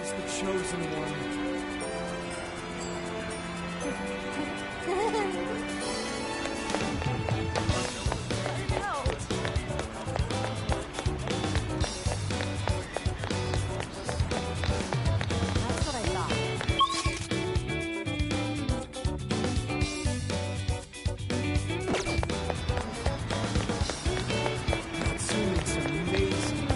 He's the chosen one. That's what I thought. It's amazing.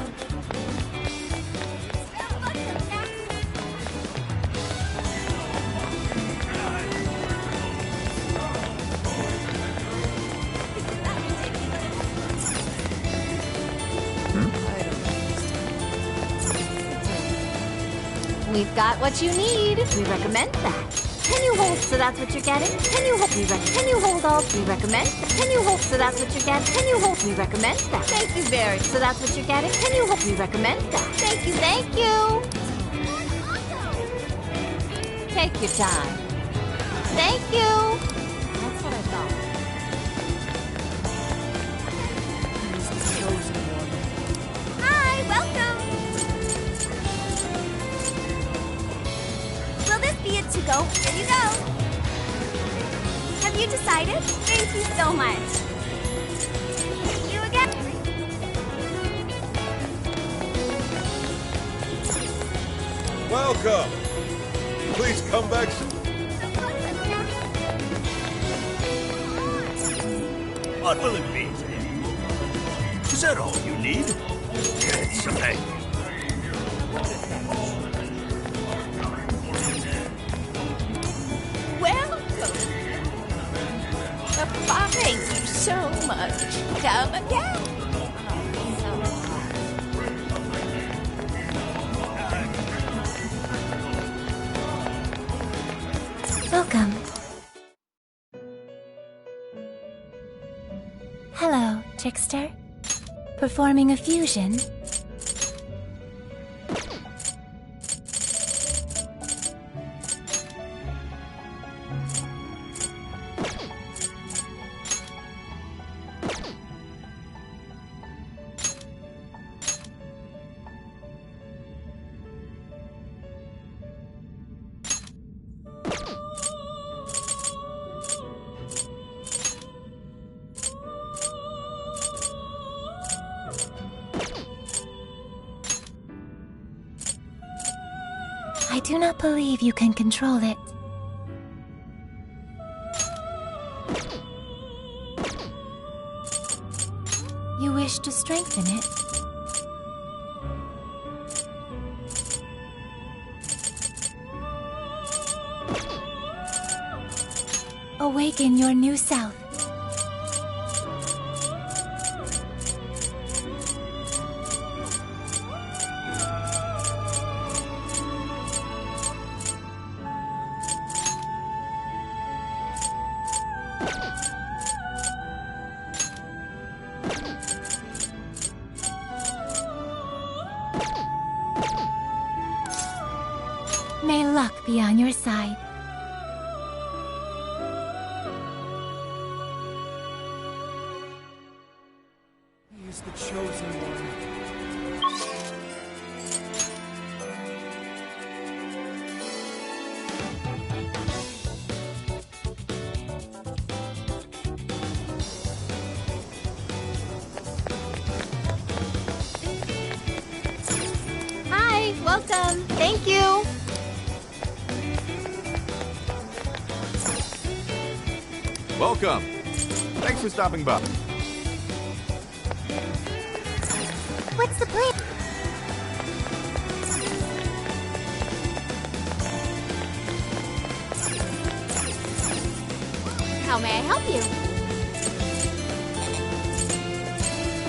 We've got what you need. We recommend that. Can you hold? So that's what you're getting. Can you hold? Can you hold all? We recommend. Can you hold? So that's what you're getting. Can you hold? We recommend that. Thank you very. So that's what you're getting. Can you hold? We recommend that. Thank you. Thank you. Take your time. Thank you. That's what I thought. He's the chosen one. Hi, welcome. Will this be it to go? Here you go. Have you decided? Thank you so much. Thank you again. Welcome. Please come back soon. What will it be? Is that all you need? Yes, thank you. Welcome. Thank you so much. Come again. Welcome. Hello, trickster. Performing a fusion? I do not believe you can control it. You wish to strengthen it? Awaken your new self. May luck be on your side. He's the chosen one. Hi, welcome. Thank you. Welcome. Thanks for stopping by. What's the plan? How may I help you?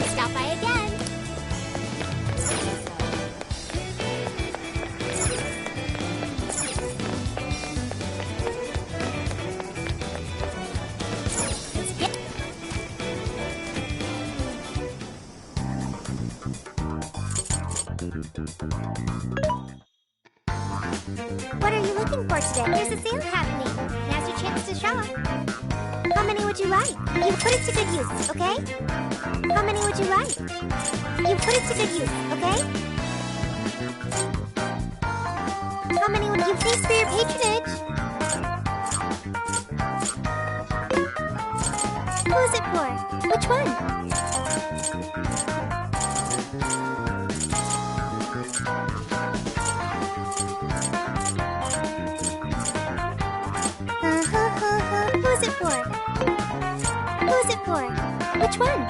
Stop by again. What are you looking for today? There's a sale happening. Now's your chance to shop. How many would you like? You put it to good use, okay? How many would you like? You put it to good use, okay? your patronage. Who's it for? Which one? Who's it for? Who's it for? Which one?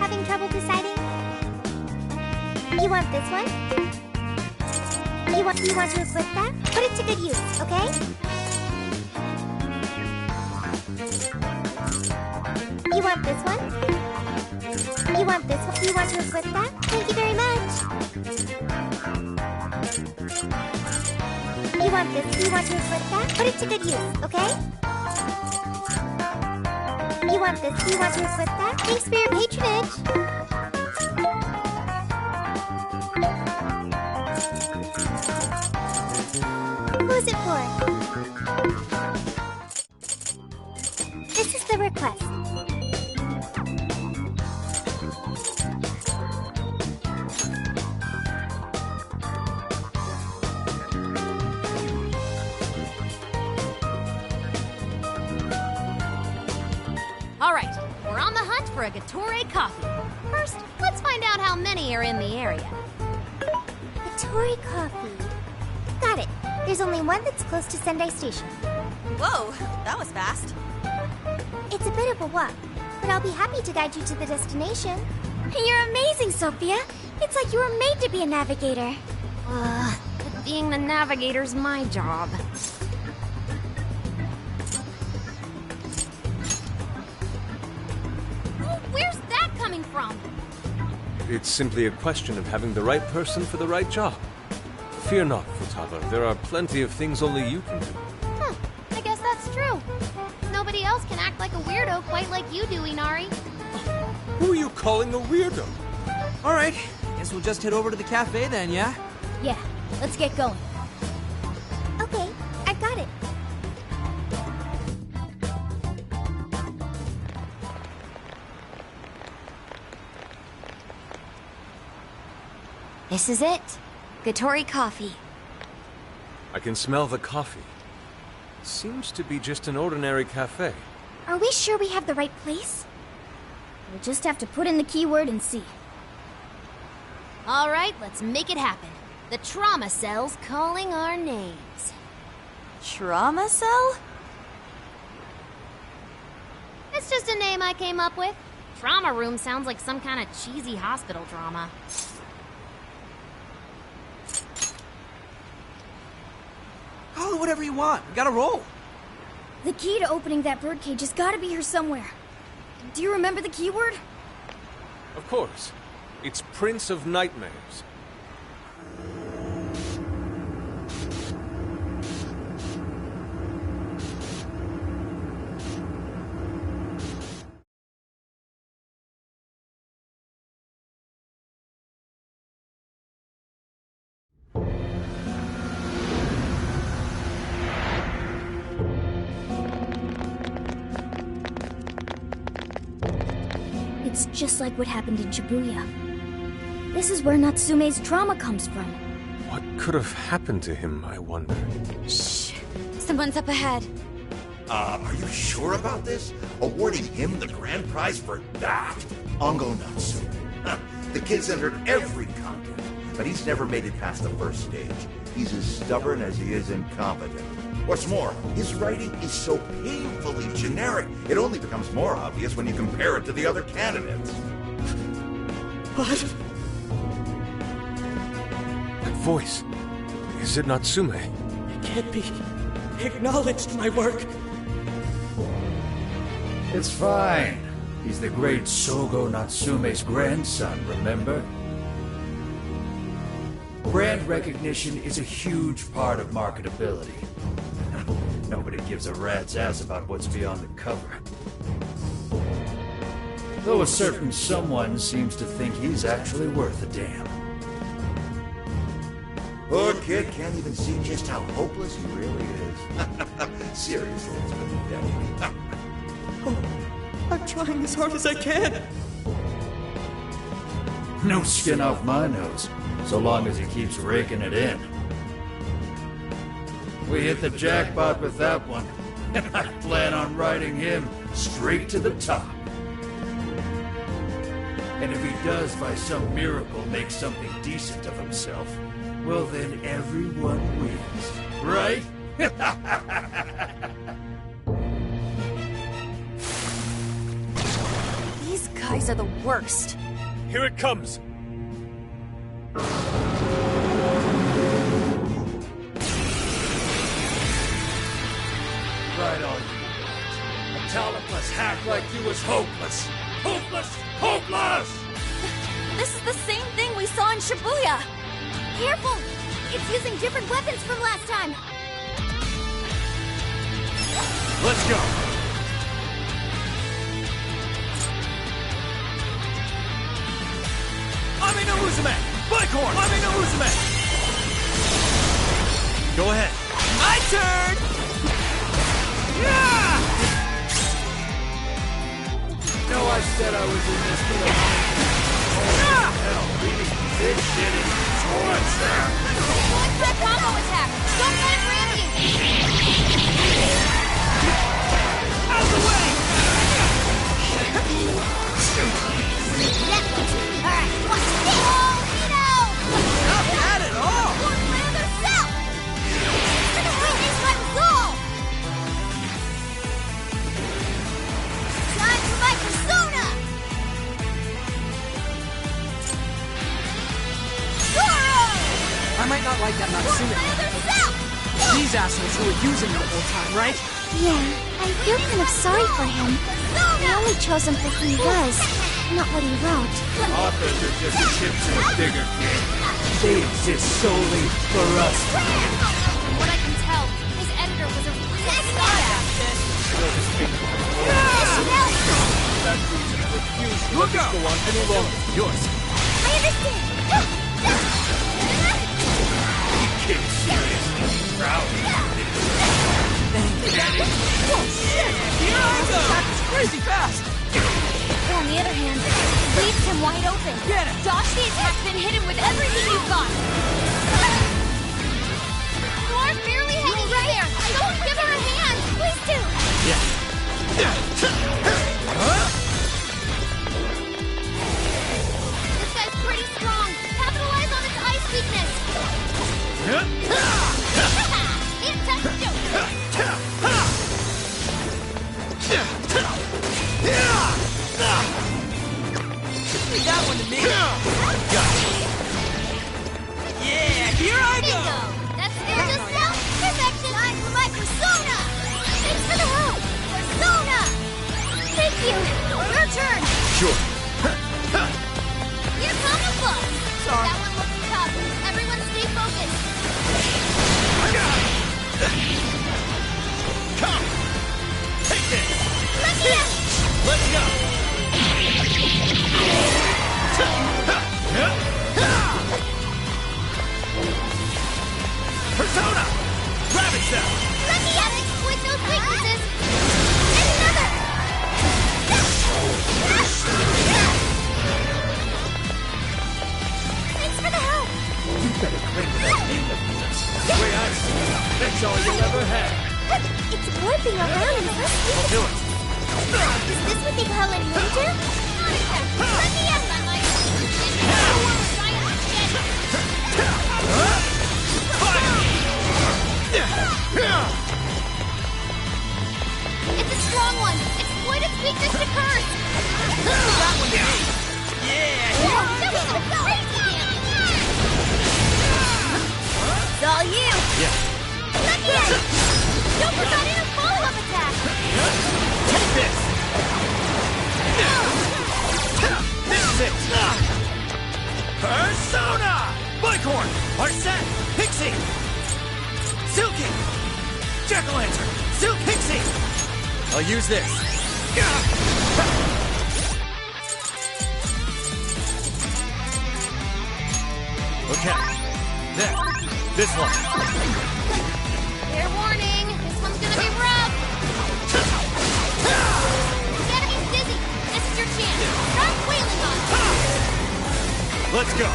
Having trouble deciding? You want this one? You want to equip that? Put it to good use, okay? You want this one? You want this one? You want to equip that? Thank you very much. You want this? You want to equip that? Put it to good use, okay? You want this? You want to equip that? Thanks for your patronage. Who's it for? This is the request. All right, we're on the hunt for a Gatore coffee. First, let's find out how many are in the area. Gatore coffee. Got it. There's only one that's close to Sendai Station. Whoa, that was fast. It's a bit of a walk, but I'll be happy to guide you to the destination. You're amazing, Sophia. It's like you were made to be a navigator. But being the navigator's my job. Where's that coming from? It's simply a question of having the right person for the right job. Fear not, Futaba. There are plenty of things only you can do. I guess that's true. Nobody else can act like a weirdo quite like you do, Inari. Who are you calling a weirdo? All right, guess we'll just head over to the cafe then, yeah? Yeah, let's get going. Okay, I've got it. This is it. Gatore coffee. I can smell the coffee. Seems to be just an ordinary cafe. Are we sure we have the right place? We'll just have to put in the keyword and see. All right, let's make it happen. The trauma cell's calling our names. Trauma cell? It's just a name I came up with. Trauma room sounds like some kind of cheesy hospital drama. Call it whatever you want. We gotta roll. The key to opening that birdcage has got to be here somewhere. Do you remember the keyword? Of course. It's Prince of Nightmares. It's just like what happened in Shibuya. This is where Natsume's trauma comes from. What could have happened to him, I wonder? Shh. Someone's up ahead. Are you sure about this? Awarding him the grand prize for that? Ongo Natsume. Huh. The kid's entered every contest, but he's never made it past the first stage. He's as stubborn as he is incompetent. What's more, his writing is so painfully generic, it only becomes more obvious when you compare it to the other candidates. What? That voice. Is it Natsume? It can't be. He acknowledged my work. It's fine. He's the great Sogo Natsume's grandson, remember? Brand recognition is a huge part of marketability. Nobody gives a rat's ass about what's beyond the cover. Though a certain someone seems to think he's actually worth a damn. Poor kid can't even see just how hopeless he really is. Seriously, it's been a decade. I'm trying as hard as I can. No skin off my nose, so long as he keeps raking it in. We hit the jackpot with that one, and I plan on riding him straight to the top. And if he does by some miracle make something decent of himself, well then everyone wins, right? These guys are the worst. Here it comes! Right on you. A talentless hack like you is hopeless! Hopeless! Hopeless! This is the same thing we saw in Shibuya. Careful! It's using different weapons from last time. Let's go! Ami no Uzume! Bicorn! Ami no Uzume! Go ahead. My turn! Yeah! No, I said I was in this for the hell, this shit is torch there! Launch that combo attack! Don't let it ram you! Out of the way! Alright, watch this! Oh, Nino! Not bad at all! Look for another cell! Finish my resolve! Time for my persona! Goro! I might not like that Look for Natsume. another cell! These assholes who were using him the whole time, right? Yeah, I feel kind of sorry for him. I only chose him for who he was, not what he wrote. Authors are just chips in a bigger game. They exist solely for us. From what I can tell, his editor was a real That reason I refuse to let this go on any longer. Yours. I understand! Kid seriously proud. Oh shit! Here I go! That was crazy fast! On the other hand, leaves him wide open. Get him! Dodge the attack, then hit him with everything you've got. You're barely hanging in there. Don't give her a hand. Please do. This guy's pretty strong. Capitalize on its ice weakness. It's time to show. Leave that one to me! Yeah, here I go! Bingo! That's fair just now. Perfection. Time for my persona. Thanks for the help. Persona. Thank you. Your turn. Sure. Here come the bus. Sorry. That one looks tough. Everyone stay focused. I got it! Come! Take this! Let me in. Let's go! Persona! Rabbit Cell! Let me in. Exploit those weaknesses. And another. Thanks for the help. You better claim that name of yours. The way I see it, that's all you'll ever have. It's warping around in this. I'll do it! Is this what they call a ninja? Let me in, Sunlight. It's a strong one. Exploit its weakness to curse. That one to me! Yeah, here I That was go! some crazy damage. It's all you. Yeah. Let me in. Don't forget in a follow-up attack. Take this! This is it! Persona! Bicorn! Arsene! Pixie! Silky! Jack-o'-lantern! Silk Pixie! I'll use this. Okay. There. This one. Fair warning. This one's gonna be rough. The enemy's dizzy. This is your chance. Start wailing on him. Let's go.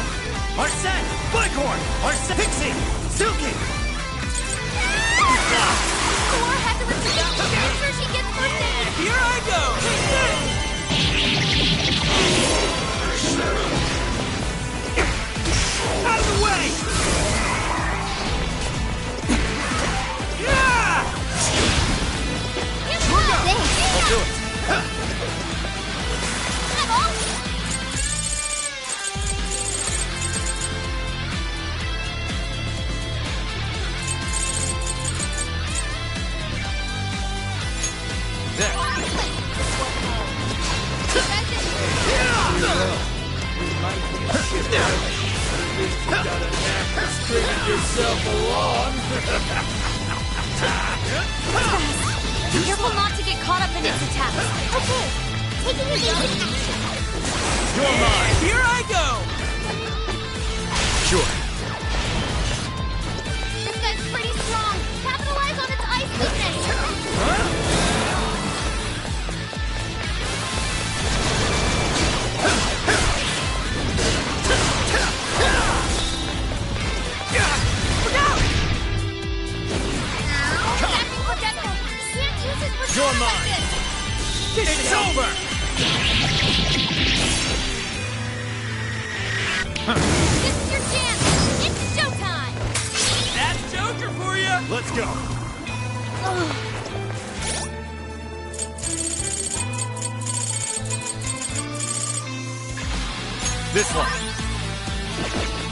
Arsene! Bighorn! Arsene! Pixie! Silky! Thor had to retreat. Make sure she gets first aid. Here I go! Out of the way! Here we go. I'll do it. Come on. Be careful not to get caught up in its attacks. Okay, taking a basic action. You're mine! Here I go! Sure. This guy's pretty strong. Capitalize on its ice weakness. Acting projectile. Can't use his reserve You're like mine. this. It's over! This is your chance. It's showtime. That's Joker for you! Let's go. This one.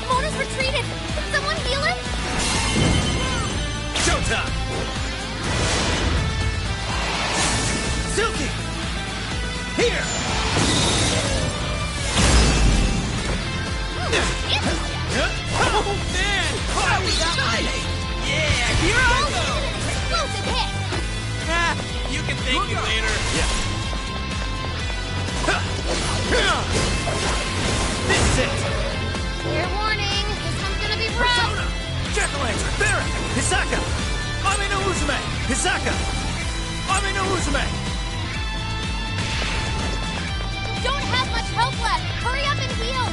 Mona's retreated. Can someone heal him? Showtime! Silky! Here! Oh, man! That was nice! Yeah, here I go! Explosive hit. Ah, you can thank me later. This is it! Fair warning. This one's gonna be rough. Persona! Jack-o'-lantern! Barret! Hisaka! Ame no Uzume! Hisaka! Ame no Uzume! Don't have much health left. Hurry up and heal.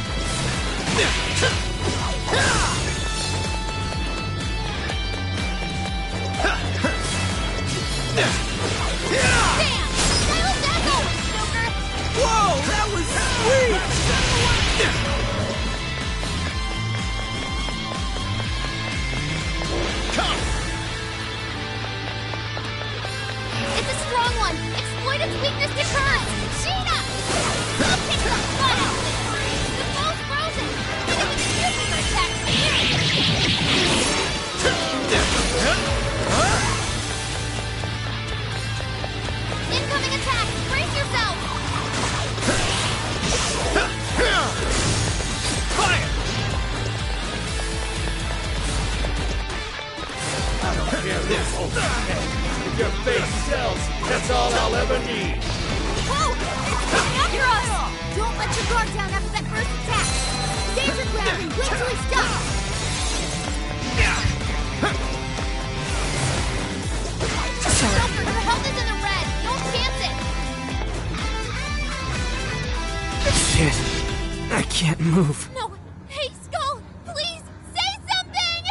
Damn! Dial that going, Joker. Whoa, that was sweet! Come! It's a strong one. Exploit its weakness to current. Sheena! Kick the butt out of it. The bow's frozen. You can use your attack. Incoming attack. Brace yourself. Fire! If your face sells, that's all I'll ever need. Whoa! It's coming after us. Don't let your guard down after that first attack. Danger gravity, wait till he stops. Joker, your health is in the red. Don't chance it. Shit. I can't move. No. Hey, Skull, please say something.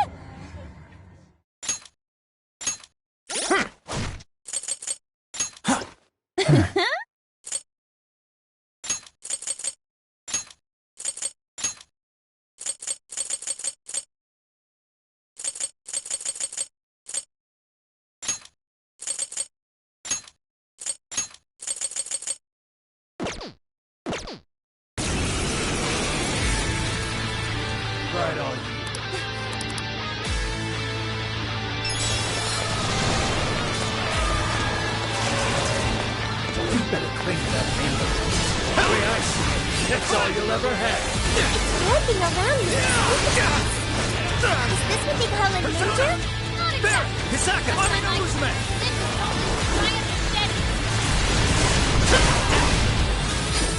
Right on. You better clean that handle. The way I see it, that's all you'll ever have. Working around me. Is this what they call a ninja? Not Barret! exactly. Hisaka! Ame no Uzume! This is called giant steady.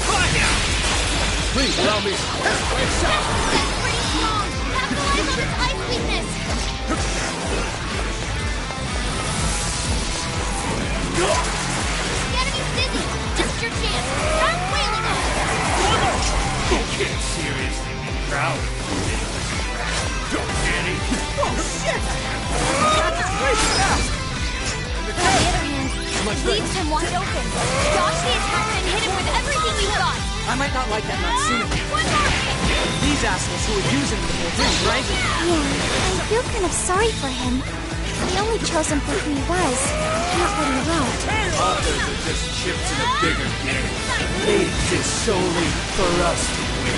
Fire! Please allow me. That's pretty strong. on its ice weakness! The enemy's dizzy! This is your chance! Start wailing on it! You can't seriously be proud of me. Danny? Oh, shit! That's crazy fast! On the other hand, it leaves him wide open. Dodge the attack and hit him with everything you've got! I might not like that Natsume. One more hit! These assholes who are using the whole thing, right? Yeah, I feel kind of sorry for him. He only chose him for who he was, not what he wrote. Others are just chips in a bigger game. They exist solely for us to win.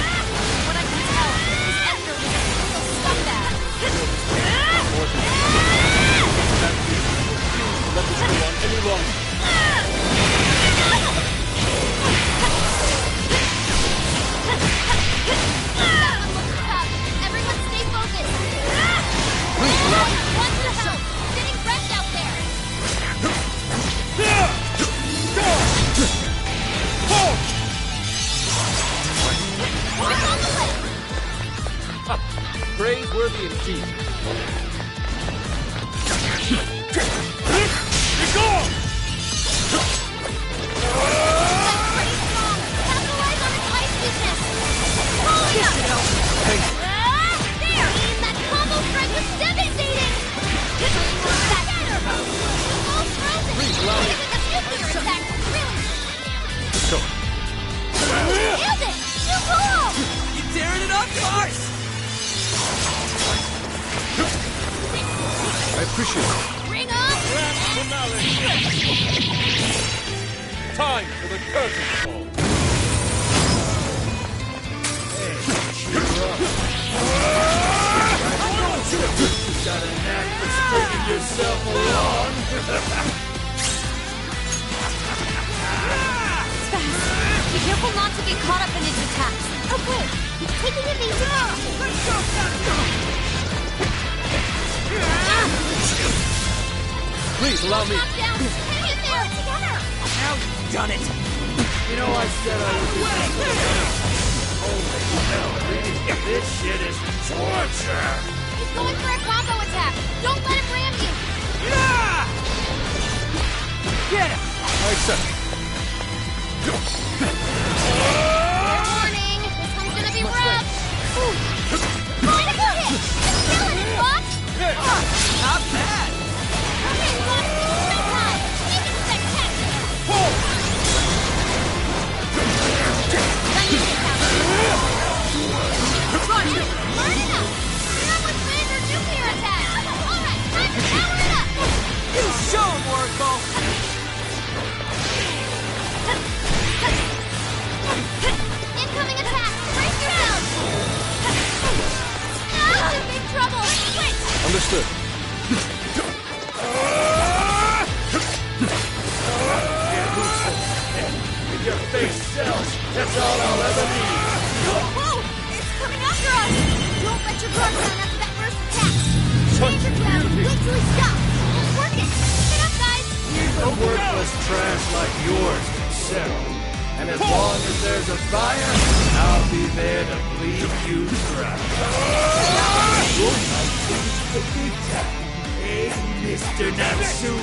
What I can tell is Edgar was a real scumbag. Let this go on any longer. That one looks tough. Everyone stay focused. One to help. Getting wrecked out there. It's on the way. Praiseworthy indeed. Pretty strong. Capitalize on its ice weakness. Pulling up. There. That combo strike was devastating. That's better. Almost frozen. Even the nuclear attack really. Go. Nailed it. You cool. You tearing it up, Fox? I appreciate it. Ring up. Time for the curtain call. Got a knack for stringing yourself along. Be careful not to get caught up in his attacks. Okay, taking it easy. Please allow me. Knock down. Hang in there. Together. Now you've done it. You know, I said I was holy hell, this shit is torture. He's going for a combo attack. Don't let him ram you. Get him. I accept. Warning. This one's gonna be rough. Critical hit. Just killing it, Fox. Not bad. Okay, Fox. It's showtime. Make it spectacular. Let me get out. Roger. Burn it up. You're up with standard nuclear attack. All right, time to power it up. You show him, Oracle. Incoming attack. Brace yourself. Ah, in big trouble. Switch. Understood. If your face sells, that's all I'll ever need. Whoa! It's coming after us! Don't let your guard down after that first attack! Change your ground and wait till he stops! We'll work it! Get up, guys! A worthless trash like yours can settle. And as long as there's a fire, I'll be there to bleed you dry. Your night is the big time. Hey, Mr. Natsume.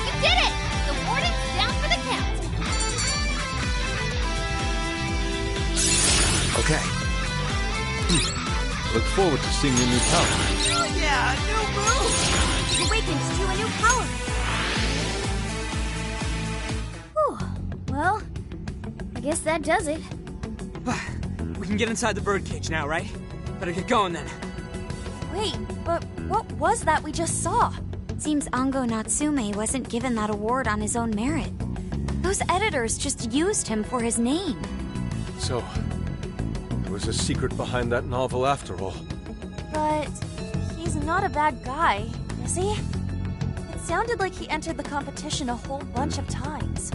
You did it! The warden's down for the count! Okay. Look forward to seeing your new power. Oh yeah, new move. Awakens to a new power. Whew. Well, I guess that does it. We can get inside the birdcage now, right? Better get going then. Wait, but what was that we just saw? Seems Ango Natsume wasn't given that award on his own merit. Those editors just used him for his name. So, there was a secret behind that novel after all. But he's not a bad guy, is he? It sounded like he entered the competition a whole bunch of times.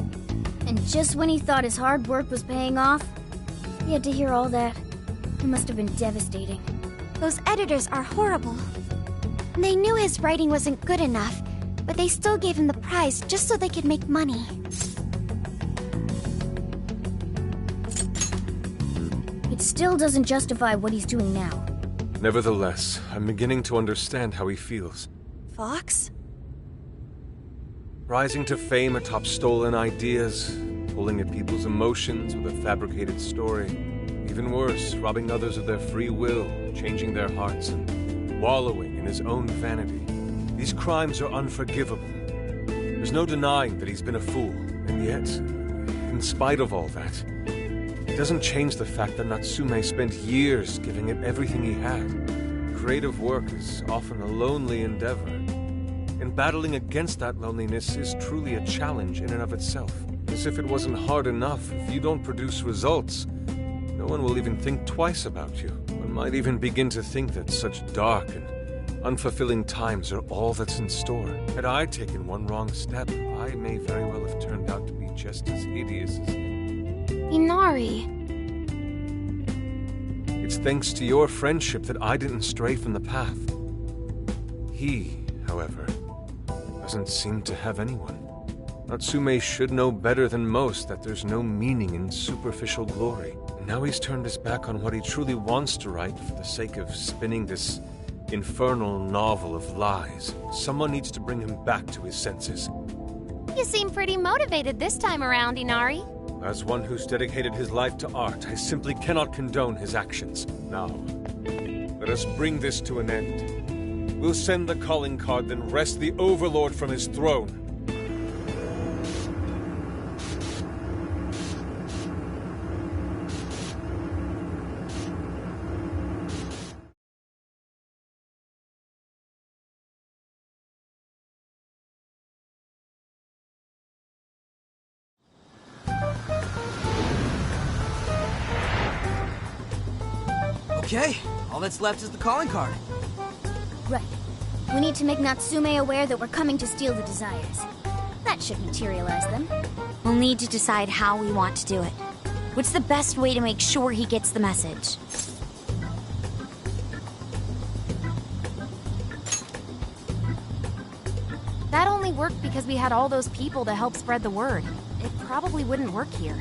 And just when he thought his hard work was paying off, he had to hear all that. It must have been devastating. Those editors are horrible. They knew his writing wasn't good enough, but they still gave him the prize just so they could make money. It's still doesn't justify what he's doing now. Nevertheless, I'm beginning to understand how he feels. Fox? Rising to fame atop stolen ideas, pulling at people's emotions with a fabricated story. Even worse, robbing others of their free will, changing their hearts, and wallowing in his own vanity. These crimes are unforgivable. There's no denying that he's been a fool, and yet, in spite of all that, it doesn't change the fact that Natsume spent years giving it everything he had. Creative work is often a lonely endeavor, and battling against that loneliness is truly a challenge in and of itself. As if it wasn't hard enough, if you don't produce results, no one will even think twice about you. One might even begin to think that such dark and unfulfilling times are all that's in store. Had I taken one wrong step, I may very well have turned out to be just as hideous as him. Inari. It's thanks to your friendship that I didn't stray from the path. He, however, doesn't seem to have anyone. Natsume should know better than most that there's no meaning in superficial glory. And now he's turned his back on what he truly wants to write for the sake of spinning this infernal novel of lies. Someone needs to bring him back to his senses. You seem pretty motivated this time around, Inari. As one who's dedicated his life to art, I simply cannot condone his actions. Now, let us bring this to an end. We'll send the calling card, then wrest the Overlord from his throne. Okay, all that's left is the calling card. Right. We need to make Natsume aware that we're coming to steal the desires. That should materialize them. We'll need to decide how we want to do it. What's the best way to make sure he gets the message? That only worked because we had all those people to help spread the word. It probably wouldn't work here.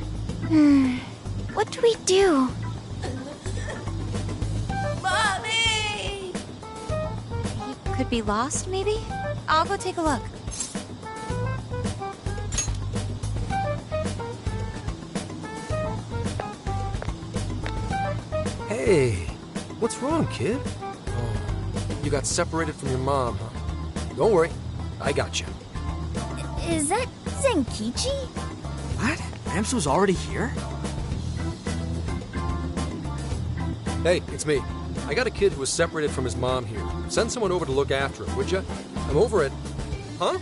What do we do? Mommy! He could be lost, maybe? I'll go take a look. Hey, what's wrong, kid? Oh, you got separated from your mom, huh? Don't worry, I got you. Is that Zenkichi? What? Ramsu's already here? Hey, it's me. I got a kid who was separated from his mom here. Send someone over to look after him, would you? I'm over it. Huh?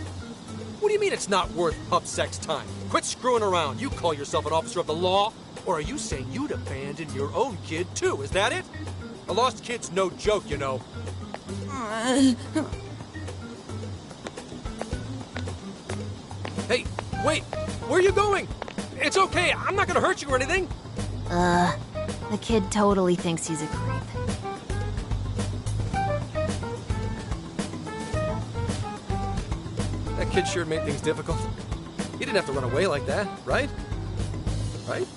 What do you mean it's not worth pup sex time? Quit screwing around. You call yourself an officer of the law? Or are you saying you'd abandon your own kid, too? Is that it? A lost kid's no joke, you know. Hey, wait! Where are you going? It's okay, I'm not gonna hurt you or anything! The kid totally thinks he's a creep. That kid sure made things difficult. He didn't have to run away like that, right? Right?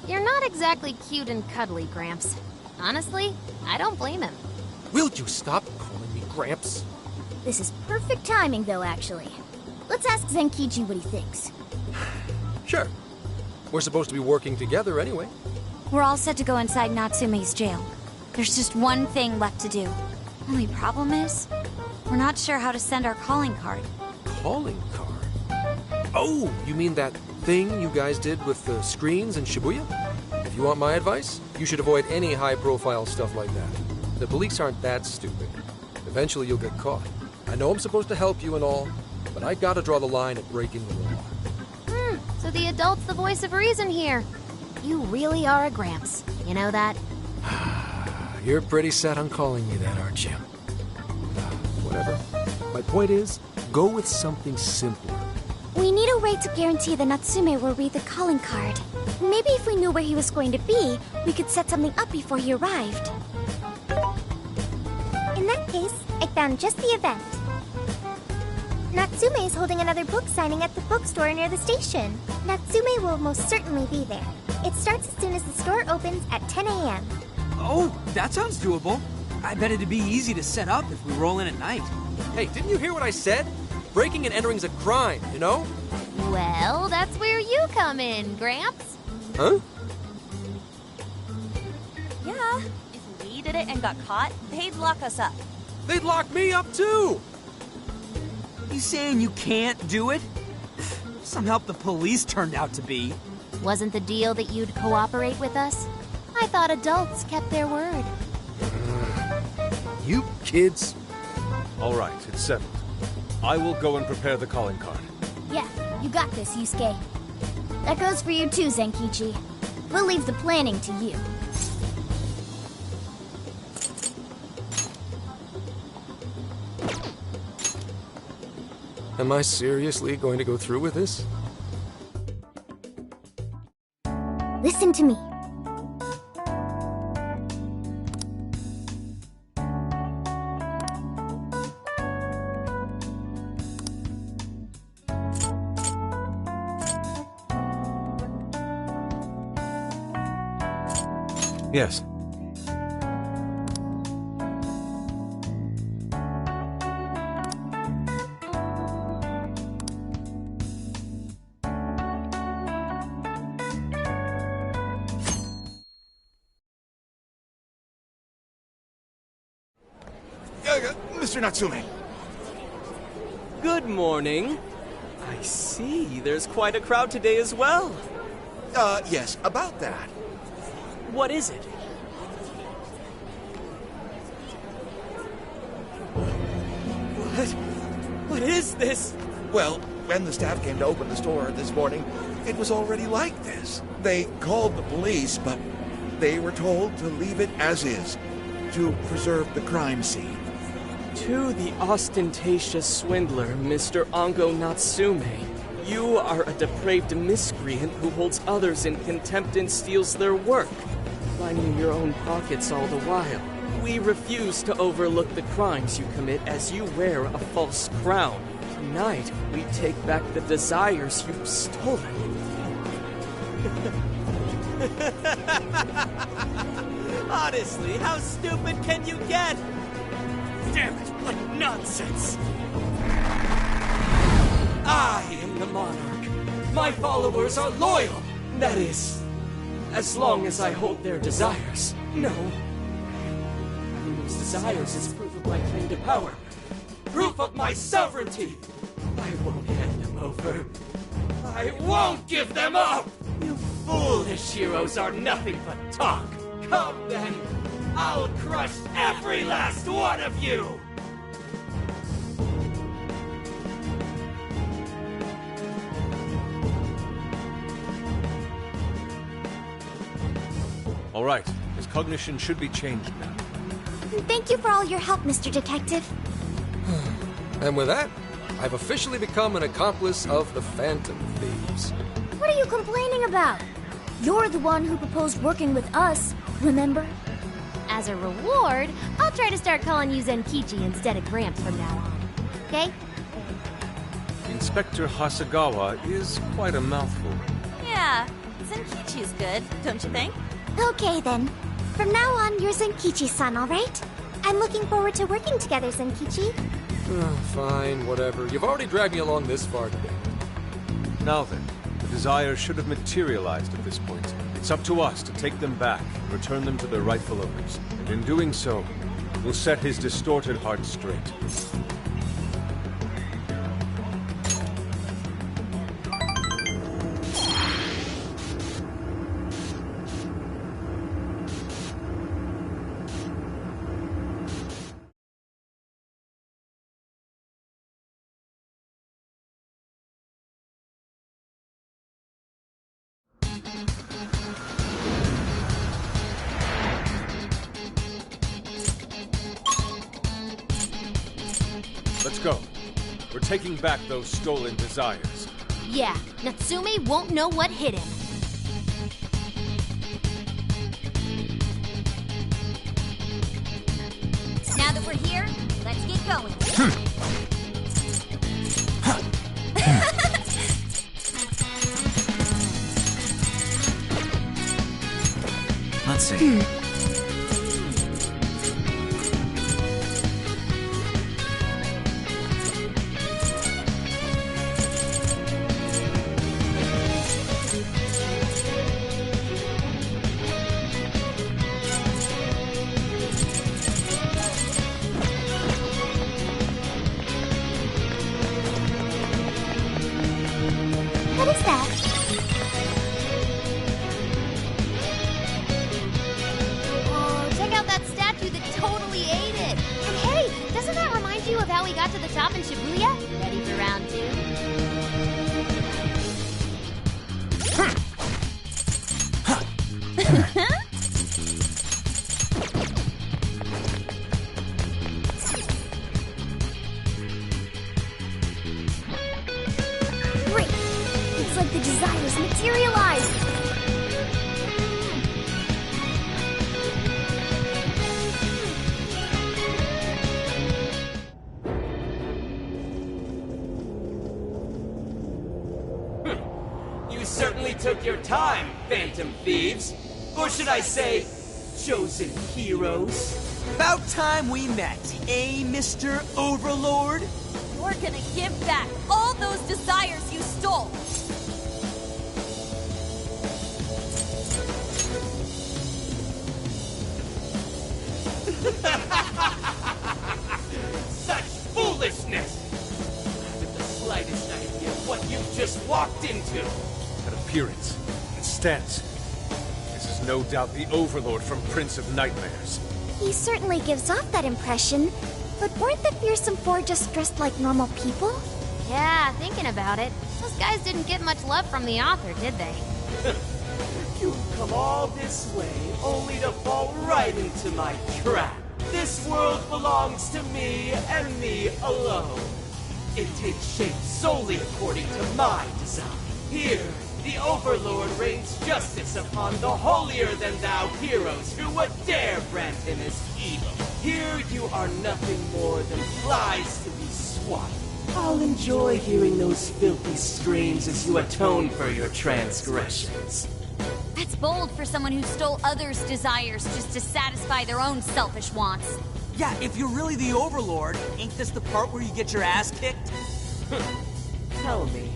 You're not exactly cute and cuddly, Gramps. Honestly, I don't blame him. Will you stop calling me Gramps? This is perfect timing, though, actually. Let's ask Zenkichi what he thinks. Sure. We're supposed to be working together anyway. We're all set to go inside Natsume's jail. There's just one thing left to do. Only problem is, we're not sure how to send our calling card. Calling card? Oh, you mean that thing you guys did with the screens in Shibuya? If you want my advice, you should avoid any high-profile stuff like that. The police aren't that stupid. Eventually you'll get caught. I know I'm supposed to help you and all, but I gotta draw the line at breaking the law. So the adult's the voice of reason here. You really are a Gramps. You know that? You're pretty set on calling me that, aren't you? Whatever. My point is, go with something simpler. We need a way to guarantee that Natsume will read the calling card. Maybe if we knew where he was going to be, we could set something up before he arrived. In that case, I found just the event. Natsume is holding another book signing at the bookstore near the station. Natsume will most certainly be there. It starts as soon as the store opens at 10 a.m. Oh, that sounds doable. I bet it'd be easy to set up if we roll in at night. Hey, didn't you hear what I said? Breaking and entering's a crime, you know? Well, that's where you come in, Gramps. Huh? Yeah, if we did it and got caught, they'd lock us up. They'd lock me up too! You saying you can't do it? Some help the police turned out to be. Wasn't the deal that you'd cooperate with us? I thought adults kept their word. You kids. All right, it's settled. I will go and prepare the calling card. Yeah, you got this, Yusuke. That goes for you too, Zenkichi. We'll leave the planning to you. Am I seriously going to go through with this? Listen to me. Yes. Mr. Natsume. Good morning. I see. There's quite a crowd today as well. Yes, about that. What is it? What is this? Well, when the staff came to open the store this morning, it was already like this. They called the police, but they were told to leave it as is, to preserve the crime scene. To the ostentatious swindler, Mr. Ango Natsume. You are a depraved miscreant who holds others in contempt and steals their work, lining your own pockets all the while. We refuse to overlook the crimes you commit as you wear a false crown. Tonight, we take back the desires you've stolen. Honestly, how stupid can you get? Damn it, what nonsense! I am the monarch. My followers are loyal. That is, as long as I hold their desires. No. Those desires is proof of my claim to power. Proof of my sovereignty. I won't hand them over. I won't give them up! You foolish heroes are nothing but talk. Come then! I'll crush every last one of you! All right, his cognition should be changed now. Thank you for all your help, Mr. Detective. And with that, I've officially become an accomplice of the Phantom Thieves. What are you complaining about? You're the one who proposed working with us, remember? As a reward, I'll try to start calling you Zenkichi instead of Gramps from now on. Okay? Inspector Hasegawa is quite a mouthful. Yeah, Zenkichi's good, don't you think? Okay, then. From now on, you're Zenkichi-san, all right? I'm looking forward to working together, Zenkichi. Fine, whatever. You've already dragged me along this far today. Now then, the desires should have materialized at this point. It's up to us to take them back and return them to their rightful owners. And in doing so, we'll set his distorted heart straight. Let's go. We're taking back those stolen desires. Yeah, Natsume won't know what hit him. Now that we're here, let's get going. What is that? Oh, check out that statue that totally ate it. And hey, doesn't that remind you of how we got to the top in Shibuya? Ready for round 2? Great! Looks like the desires materialized! You certainly took your time, Phantom Thieves. Or should I say, chosen heroes? About time we met, eh, Mr. Overlord? You're gonna give back all those desires you stole. Such foolishness! With the slightest idea what you've just walked into. That appearance and stance. This is no doubt the Overlord from Prince of Nightmares. He certainly gives off that impression, but weren't the fearsome four just dressed like normal people? Yeah, thinking about it, those guys didn't get much love from the author, did they? You've come all this way only to fall right into my trap. This world belongs to me and me alone. It takes shape solely according to my design. Here, the Overlord rains justice upon the holier-than-thou heroes who would dare brand him as evil. Here you are nothing more than flies to be swatted. I'll enjoy hearing those filthy screams as you atone for your transgressions. That's bold for someone who stole others' desires just to satisfy their own selfish wants. Yeah, if you're really the Overlord, ain't this the part where you get your ass kicked? Tell me,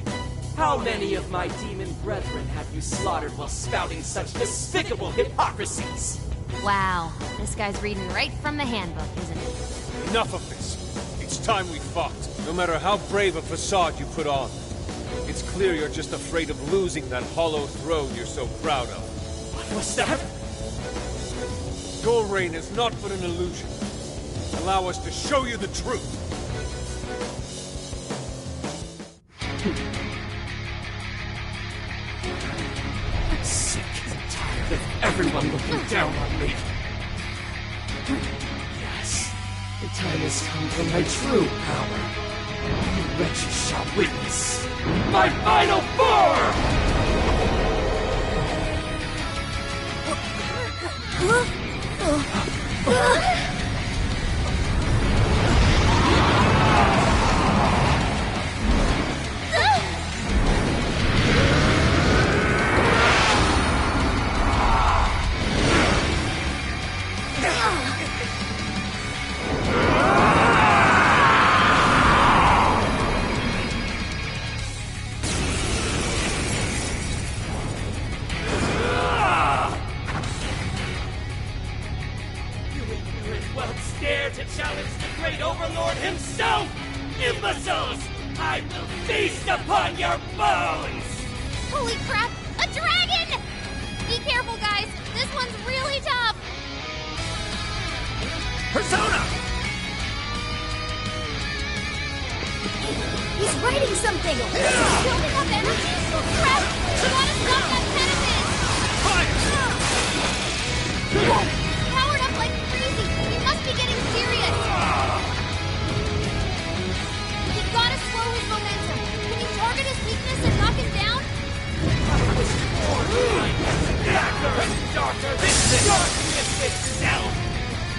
how many of my demon brethren have you slaughtered while spouting such despicable hypocrisies? Wow, this guy's reading right from the handbook, isn't he? Enough of this. It's time we fought. No matter how brave a facade you put on. It's clear you're just afraid of losing that hollow throne you're so proud of. What was that? Your reign is not but an illusion. Allow us to show you the truth. I'm sick and tired of everyone looking down on me. Yes, the time has come for my true power. You wretches shall witness my final form! Dare to challenge the great Overlord himself! Imbeciles! I will feast upon your bones! Holy crap! A dragon! Be careful, guys. This one's really tough. Persona! He's writing something! Building up energy. Crap! We gotta stop that Peneus! Powered up like crazy. He must be getting serious. You gotta slow his momentum. Can you target his weakness and knock him down? Blacker and darker than darkness itself!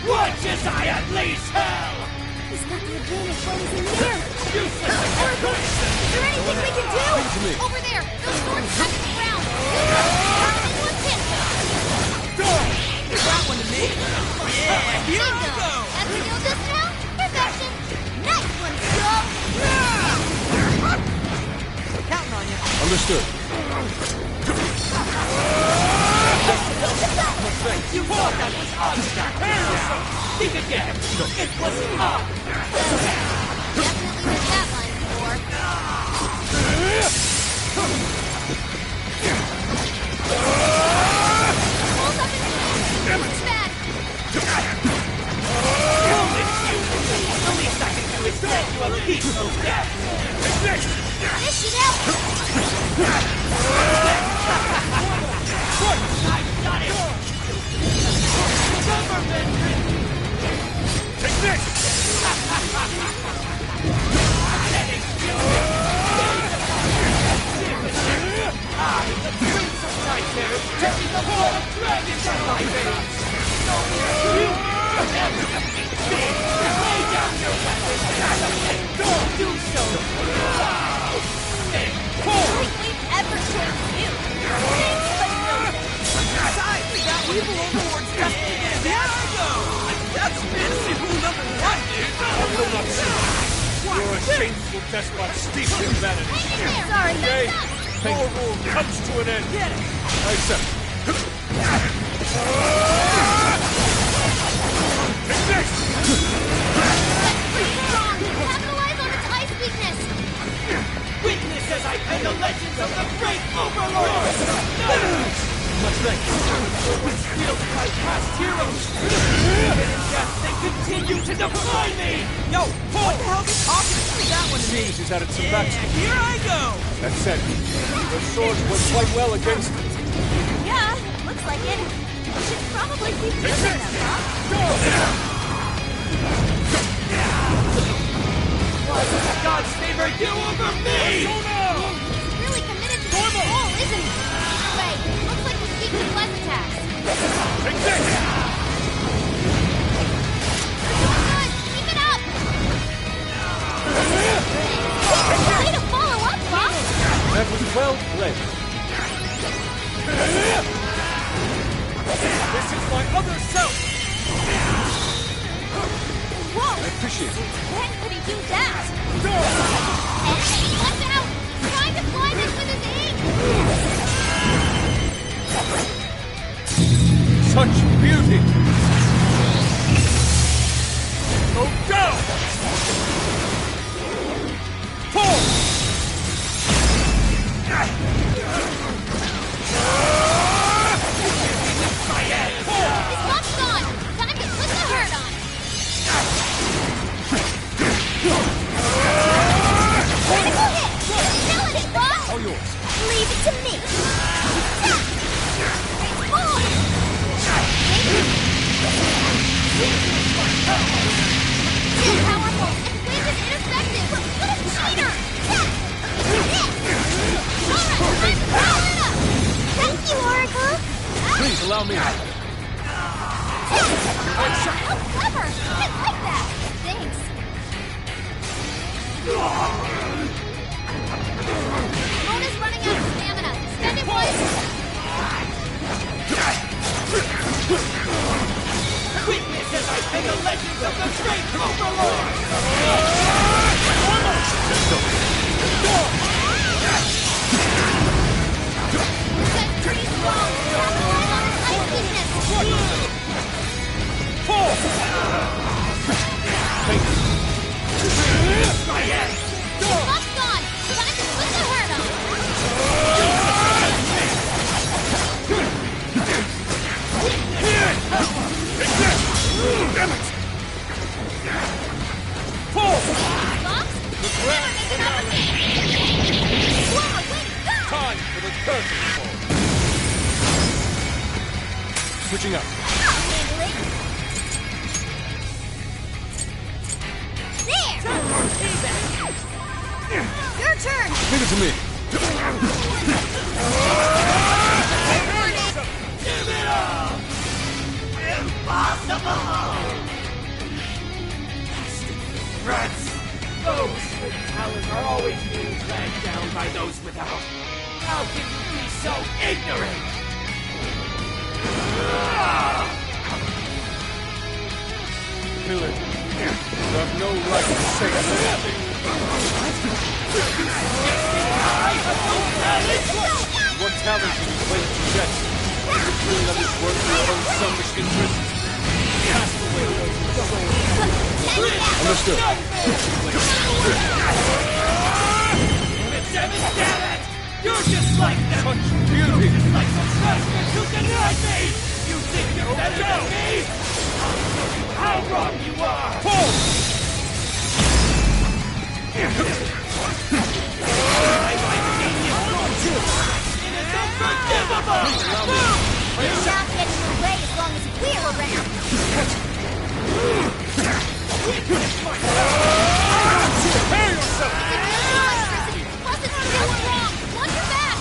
Watch as I unleash hell! He's got the advantage while he's in the air! Useless! Is there anything we can do? Over there. Those swords touch the ground. Down in one hit. Yeah, here I go! That's what you'll just now? Perfection! Nice one, Joe! Counting on you. Understood. You thought that was obstacle! Think again! It was up! Definitely heard that line before. Hold up and stand! It's bad! The least I can do is grant you a peaceful death! This should help! I've done it! Government! Take this! I, the Prince of Nightmares, taking the blood of dragons in my veins! You never defeat me! Lay down your weapons and don't do so! We've ever chosen you! Thanks, but no thanks! Besides, that evil overlord's just began. Here I go! That's fancy rule number 1, dude! You're a shameful despot steeped in vanity. Sorry, Hey, that's your rule comes to an end. Get it! I accept. Take this! pretty strong! Capitalize on its ice weakness! Witness as I pen the legends of the great overlord! Much thanks. Skilled by past heroes! And in death they continue to defy me! Yo, what the hell are you talking to? That one to me. Seems he's added some Yeah, backstory. here I go! That said, the sword worked quite well against it. Yeah, looks like it. We should probably keep Take using this! them, huh? What does God's favor do over me? He's really committed to this goal, isn't he? Wait, looks like he's weak to bless attacks. Take this! You're doing good! Keep it up! Way to follow up, Fox! That was well played. This is my other self! Whoa! I appreciate it. When could he do that? Hey, watch out! He's trying to fly this with his aim! Such beauty! Go down! Pull! His buff's gone! Time to put the hurt on! Critical hit! Killing it, Fox! All yours. Leave it to me! Pull! Too powerful! Its wind is ineffective! What a cheater! Alright, I'm powering up! Thank you, Oracle. Please allow me. How clever! I like that! Thanks. Mona's running out of stamina. Spend it wisely. Witness as I pen the legends of the great overlord! That's pretty strong. Capitalize on his ice weakness. Buff's gone. Time to put the hurt on. Fox? Never make enough of it. Wow, way to go! Time for the curtain call. Switching up. I'll handle it. There! Your turn! Leave it to me. Give it up! Impossible! Rats! Those with talent are always being dragged down by those without. How can you be so ignorant? villain. You have no right to say anything. What talent do you claim to possess? Is it really let this work for your own selfish interests? Understood. Damn it! You're just like them! Such beauty! Just like some bastard who denied me! You think you're better than me? I'll show you how wrong you are! It is unforgivable! You're not getting in the way as long as we're around. Prepare yourself! Plus it's still wrong! Watch your back!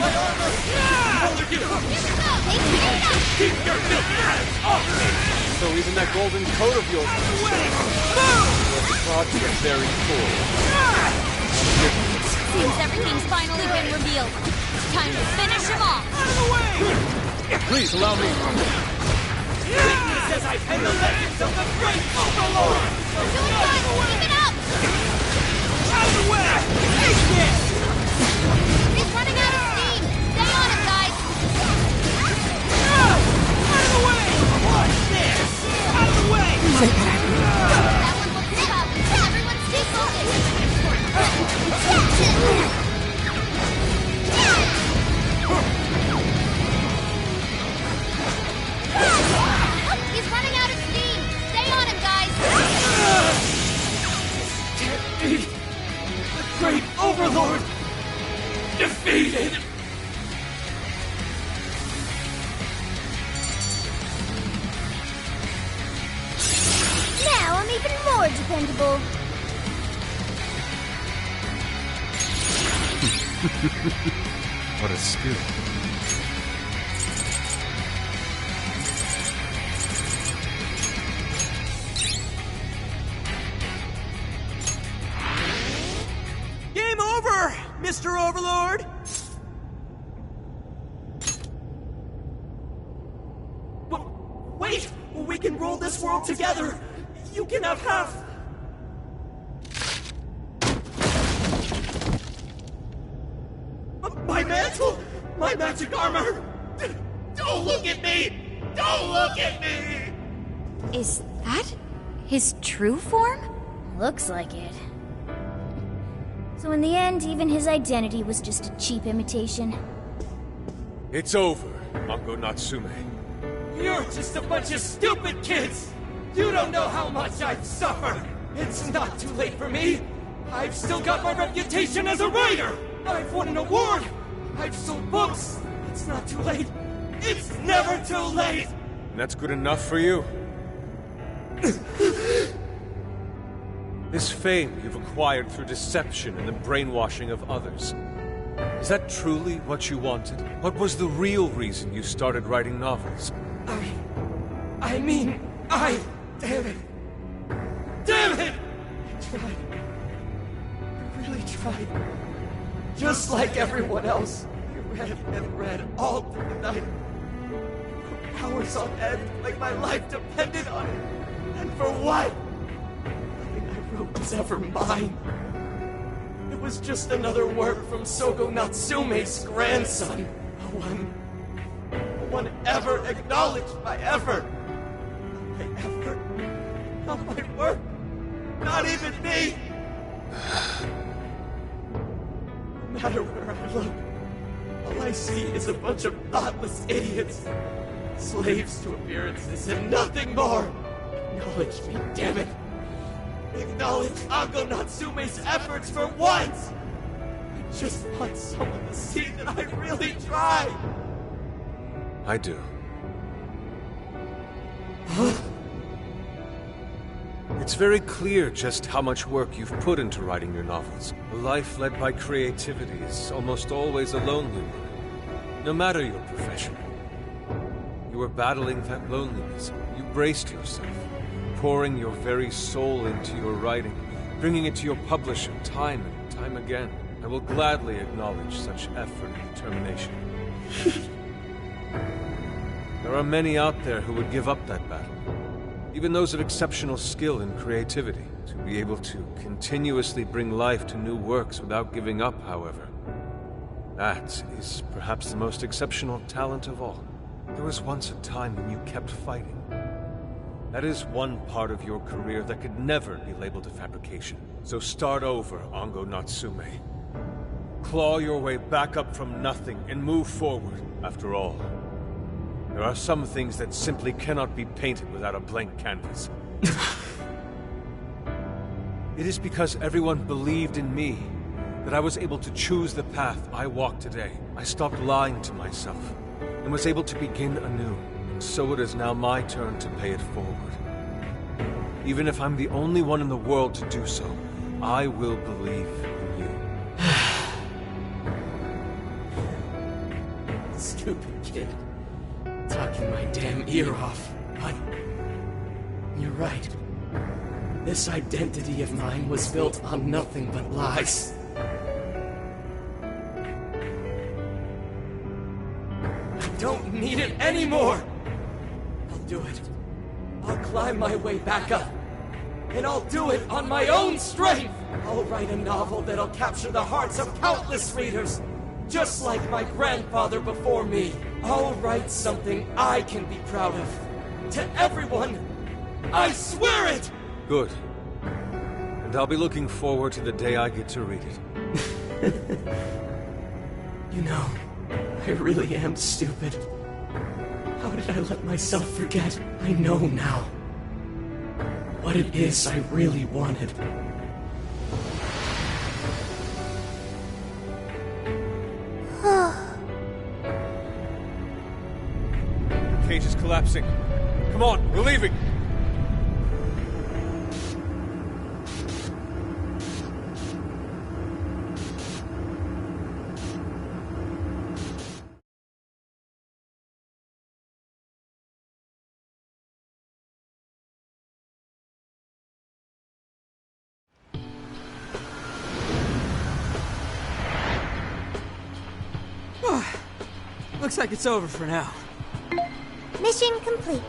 My armor! Hold it, you! Keep your filthy hands off me! So even that golden coat of yours is the project very full. Seems everything's finally been revealed. It's time to finish him off! Out of the way! Please allow me. Witness as I pen the legends of the great Overlord! We're doing good! Keep it up! Out of the way! Take this! He's running out of steam! Stay on it, guys! Out of the way! Watch this! Out of the way! That one looks tough! Everyone stay focused! He's running out of steam! Stay on him, guys! Can't be! The great Overlord! Defeated! Now I'm even more dependable. What a skill. Game over, Mr. Overlord! Wait! We can rule this world together! You can have half! My mantle! My magic armor! Don't look at me! Don't look at me! Is that his true form? Looks like it. So in the end, even his identity was just a cheap imitation. It's over, Ango Natsume. You're just a bunch of stupid kids! You don't know how much I've suffered! It's not too late for me! I've still got my reputation as a writer! I've won an award! I've sold books! It's not too late! It's never too late! And that's good enough for you? This fame you've acquired through deception and the brainwashing of others. Is that truly what you wanted? What was the real reason you started writing novels? I mean, damn it! Damn it! I tried. I really tried. Just like everyone else, I read and read all through the night. Hours on end, like my life depended on it. And for what? Nothing I wrote was ever mine. It was just another work from Sogo Natsume's grandson. No one ever acknowledged my effort. Not my effort. Not my work. Not even me. No matter where I look, all I see is a bunch of thoughtless idiots. Slaves to appearances and nothing more. Acknowledge me, damn it. Acknowledge Ango Natsume's efforts for once. I just want someone to see that I really tried. I do. It's very clear just how much work you've put into writing your novels. A life led by creativity is almost always a lonely one, no matter your profession. You were battling that loneliness. You braced yourself, pouring your very soul into your writing, bringing it to your publisher time and time again. I will gladly acknowledge such effort and determination. There are many out there who would give up that battle. Even those of exceptional skill and creativity. To be able to continuously bring life to new works without giving up, however. That is perhaps the most exceptional talent of all. There was once a time when you kept fighting. That is one part of your career that could never be labeled a fabrication. So start over, Ango Natsume. Claw your way back up from nothing and move forward. After all, there are some things that simply cannot be painted without a blank canvas. It is because everyone believed in me that I was able to choose the path I walk today. I stopped lying to myself and was able to begin anew. And so it is now my turn to pay it forward. Even if I'm the only one in the world to do so, I will believe in you. Stupid kid. Talking my damn ear off. But you're right. This identity of mine was built on nothing but lies. I don't need it anymore! I'll do it. I'll climb my way back up. And I'll do it on my own strength! I'll write a novel that'll capture the hearts of countless readers, just like my grandfather before me. I'll write something I can be proud of. To everyone! I swear it! Good. And I'll be looking forward to the day I get to read it. You know, I really am stupid. How did I let myself forget? I know now what it is I really wanted. The cage is collapsing. Come on, we're leaving! Looks like it's over for now. Mission complete.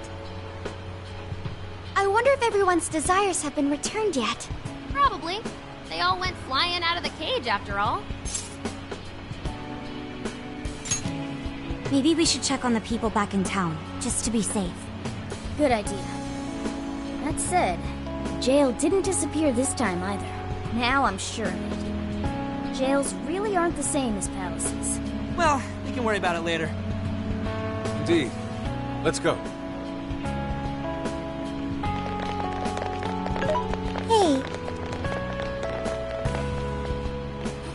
I wonder if everyone's desires have been returned yet. Probably. They all went flying out of the cage after all. Maybe we should check on the people back in town, just to be safe. Good idea. That said, jail didn't disappear this time either. Now I'm sure of it. Jails really aren't the same as palaces. Well, we can worry about it later. Indeed. Let's go. Hey.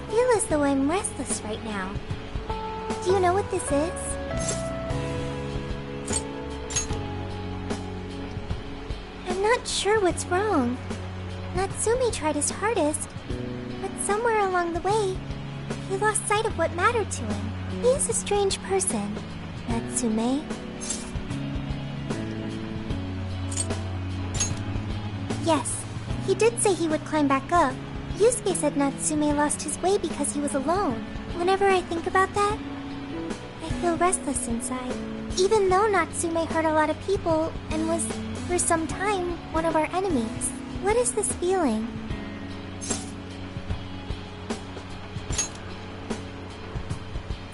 I feel as though I'm restless right now. Do you know what this is? I'm not sure what's wrong. Natsume tried his hardest, but somewhere along the way, he lost sight of what mattered to him. He is a strange person, Natsume. Yes, he did say he would climb back up. Yusuke said Natsume lost his way because he was alone. Whenever I think about that, I feel restless inside. Even though Natsume hurt a lot of people and was, for some time, one of our enemies. What is this feeling?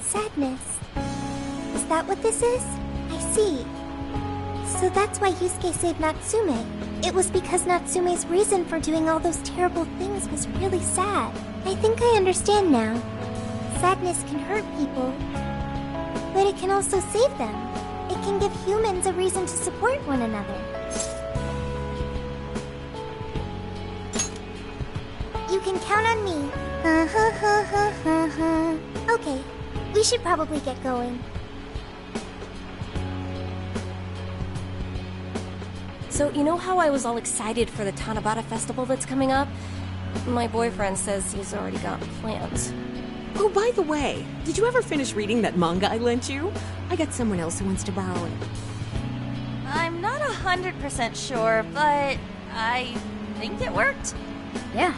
Sadness. Is that what this is? I see. So that's why Yusuke saved Natsume. It was because Natsume's reason for doing all those terrible things was really sad. I think I understand now. Sadness can hurt people, but it can also save them. It can give humans a reason to support one another. You can count on me. Okay, we should probably get going. So, you know how I was all excited for the Tanabata festival that's coming up? My boyfriend says he's already got plans. Oh, by the way, did you ever finish reading that manga I lent you? I got someone else who wants to borrow it. I'm not 100% sure, but I think it worked. Yeah.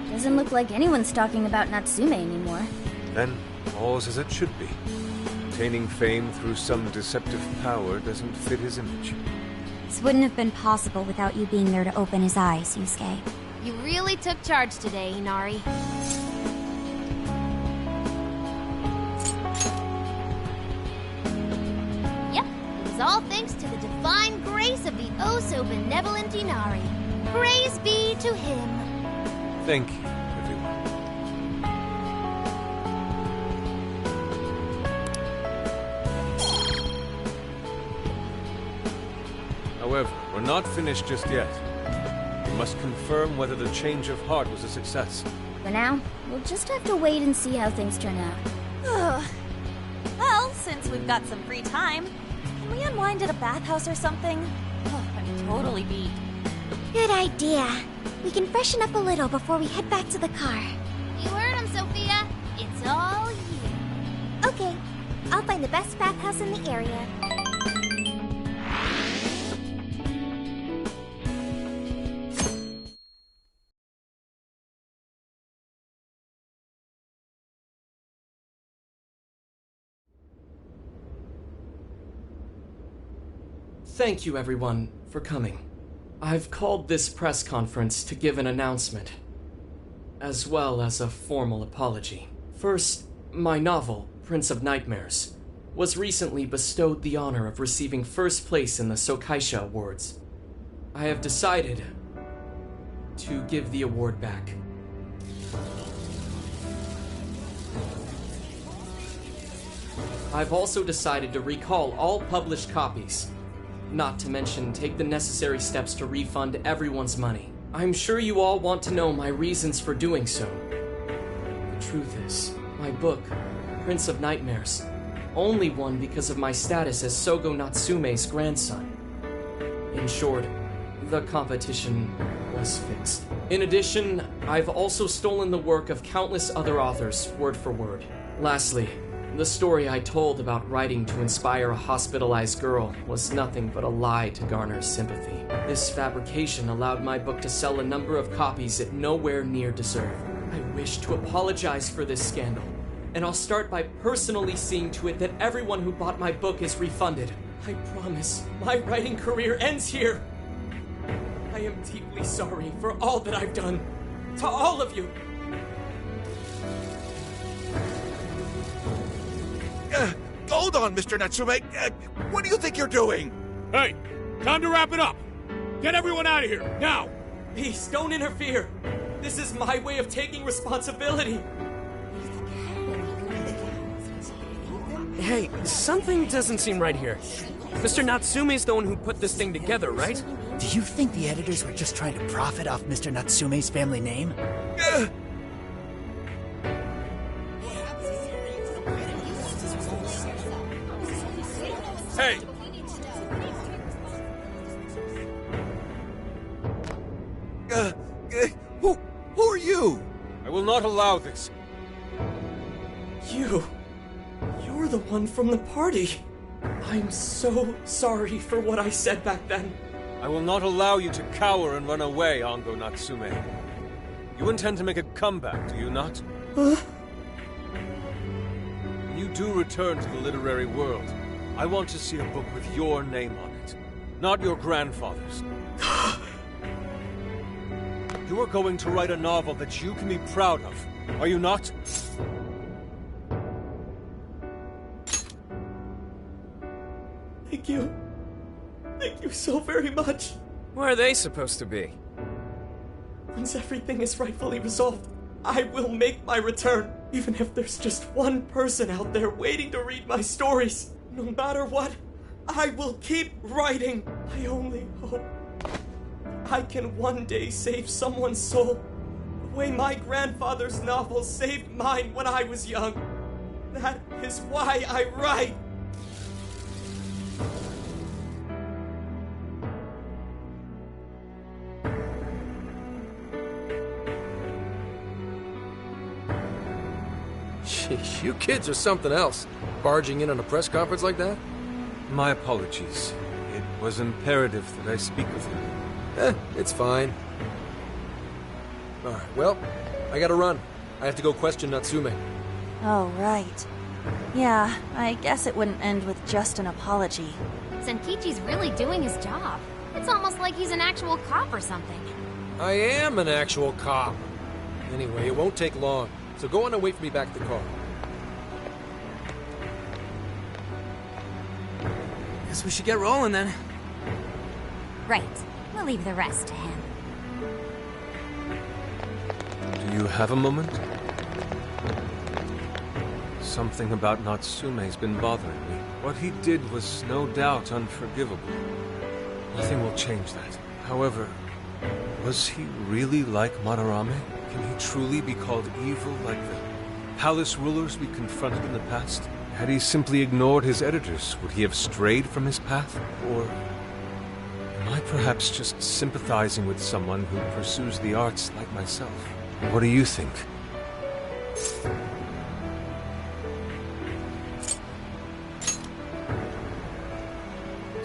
Doesn't look like anyone's talking about Natsume anymore. Then, all's as it should be. Attaining fame through some deceptive power doesn't fit his image. This wouldn't have been possible without you being there to open his eyes, Yusuke. You really took charge today, Inari. Yep, it was all thanks to the divine grace of the oh-so-benevolent Inari. Praise be to him. Thank you, everyone. However, we're not finished just yet. We must confirm whether the change of heart was a success. For now, we'll just have to wait and see how things turn out. Well, since we've got some free time, can we unwind at a bathhouse or something? I'm totally beat. Good idea. We can freshen up a little before we head back to the car. You heard him, Sophia. It's all you. Okay, I'll find the best bathhouse in the area. Thank you, everyone, for coming. I've called this press conference to give an announcement, as well as a formal apology. First, my novel, Prince of Nightmares, was recently bestowed the honor of receiving first place in the Sokaisha Awards. I have decided to give the award back. I've also decided to recall all published copies. Not to mention, take the necessary steps to refund everyone's money. I'm sure you all want to know my reasons for doing so. The truth is, my book, Prince of Nightmares, only won because of my status as Sogo Natsume's grandson. In short, the competition was fixed. In addition, I've also stolen the work of countless other authors, word for word. Lastly, the story I told about writing to inspire a hospitalized girl was nothing but a lie to garner sympathy. This fabrication allowed my book to sell a number of copies it nowhere near deserved. I wish to apologize for this scandal, and I'll start by personally seeing to it that everyone who bought my book is refunded. I promise, my writing career ends here. I am deeply sorry for all that I've done. To all of you. Hold on, Mr. Natsume. What do you think you're doing? Hey, time to wrap it up. Get everyone out of here, now! Please, don't interfere. This is my way of taking responsibility. Hey, something doesn't seem right here. Mr. Natsume's the one who put this thing together, right? Do you think the editors were just trying to profit off Mr. Natsume's family name? Hey! Who are you? I will not allow this. You're the one from the party. I'm so sorry for what I said back then. I will not allow you to cower and run away, Ango Natsume. You intend to make a comeback, do you not? When you do return to the literary world, I want to see a book with your name on it, not your grandfather's. You are going to write a novel that you can be proud of, are you not? Thank you. Thank you so very much. Where are they supposed to be? Once everything is rightfully resolved, I will make my return, even if there's just one person out there waiting to read my stories. No matter what, I will keep writing. I only hope I can one day save someone's soul the way my grandfather's novel saved mine when I was young. That is why I write. Sheesh, you kids are something else. Barging in on a press conference like that? My apologies. It was imperative that I speak with you. It's fine. Alright, well, I gotta run. I have to go question Natsume. Oh, right. Yeah, I guess it wouldn't end with just an apology. Zenkichi's really doing his job. It's almost like he's an actual cop or something. I am an actual cop. Anyway, it won't take long, so go on and wait for me back at the car. Guess we should get rolling then. Right. We'll leave the rest to him. Do you have a moment? Something about Natsume's been bothering me. What he did was no doubt unforgivable. Nothing will change that. However, was he really like Madarame? Can he truly be called evil like the palace rulers we confronted in the past? Had he simply ignored his editors, would he have strayed from his path? Or am I perhaps just sympathizing with someone who pursues the arts like myself? What do you think?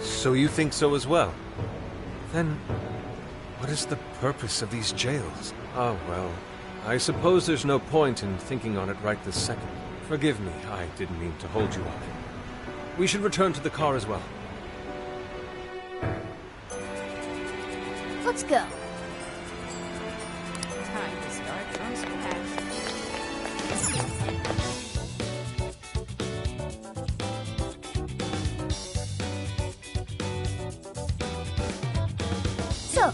So you think so as well? Then, what is the purpose of these jails? Oh, well, I suppose there's no point in thinking on it right this second. Forgive me, I didn't mean to hold you up. We should return to the car as well. Let's go. Time to start from scratch. So,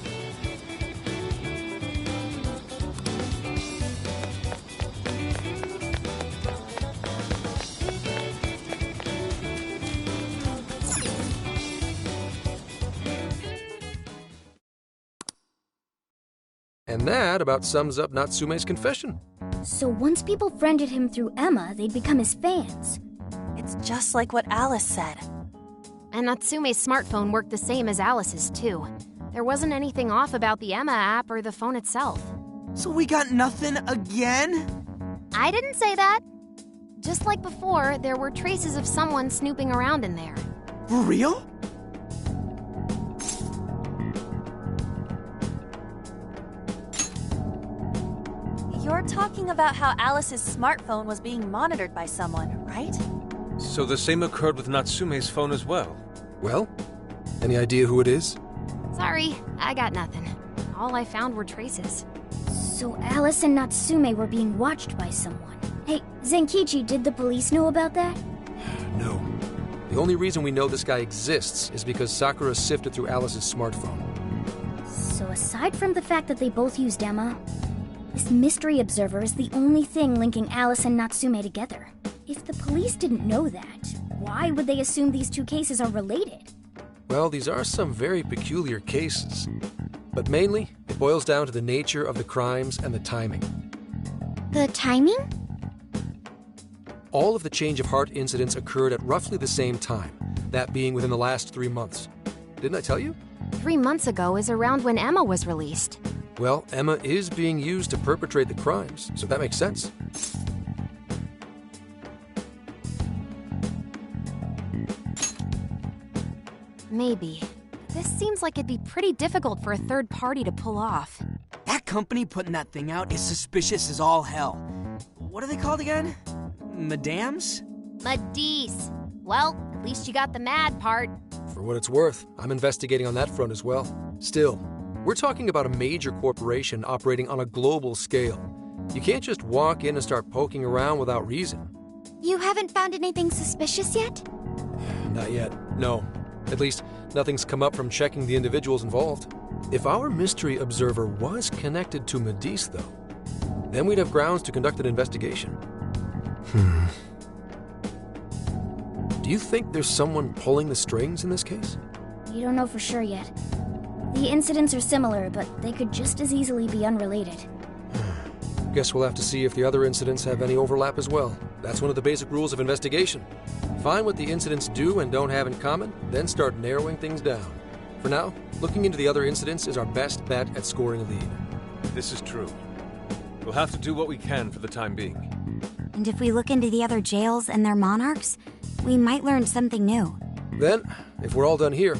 And that about sums up Natsume's confession. So once people friended him through Emma, they'd become his fans. It's just like what Alice said. And Natsume's smartphone worked the same as Alice's, too. There wasn't anything off about the Emma app or the phone itself. So we got nothing again? I didn't say that. Just like before, there were traces of someone snooping around in there. For real? You're talking about how Alice's smartphone was being monitored by someone, right? So the same occurred with Natsume's phone as well? Well, any idea who it is? Sorry, I got nothing. All I found were traces. So Alice and Natsume were being watched by someone. Hey, Zenkichi, did the police know about that? No. The only reason we know this guy exists is because Sakura sifted through Alice's smartphone. So aside from the fact that they both used Emma, this mystery observer is the only thing linking Alice and Natsume together. If the police didn't know that, why would they assume these two cases are related? Well, these are some very peculiar cases. But mainly, it boils down to the nature of the crimes and the timing. The timing? All of the change of heart incidents occurred at roughly the same time, that being within the last 3 months. Didn't I tell you? 3 months ago is around when Emma was released. Well, Emma is being used to perpetrate the crimes, so that makes sense. Maybe. This seems like it'd be pretty difficult for a third party to pull off. That company putting that thing out is suspicious as all hell. What are they called again? Madams? Madis. Well, at least you got the mad part. For what it's worth, I'm investigating on that front as well. Still, we're talking about a major corporation operating on a global scale. You can't just walk in and start poking around without reason. You haven't found anything suspicious yet? Not yet, no. At least, nothing's come up from checking the individuals involved. If our mystery observer was connected to Madis, though, then we'd have grounds to conduct an investigation. Do you think there's someone pulling the strings in this case? You don't know for sure yet. The incidents are similar, but they could just as easily be unrelated. Guess we'll have to see if the other incidents have any overlap as well. That's one of the basic rules of investigation. Find what the incidents do and don't have in common, then start narrowing things down. For now, looking into the other incidents is our best bet at scoring a lead. This is true. We'll have to do what we can for the time being. And if we look into the other jails and their monarchs, we might learn something new. Then, if we're all done here,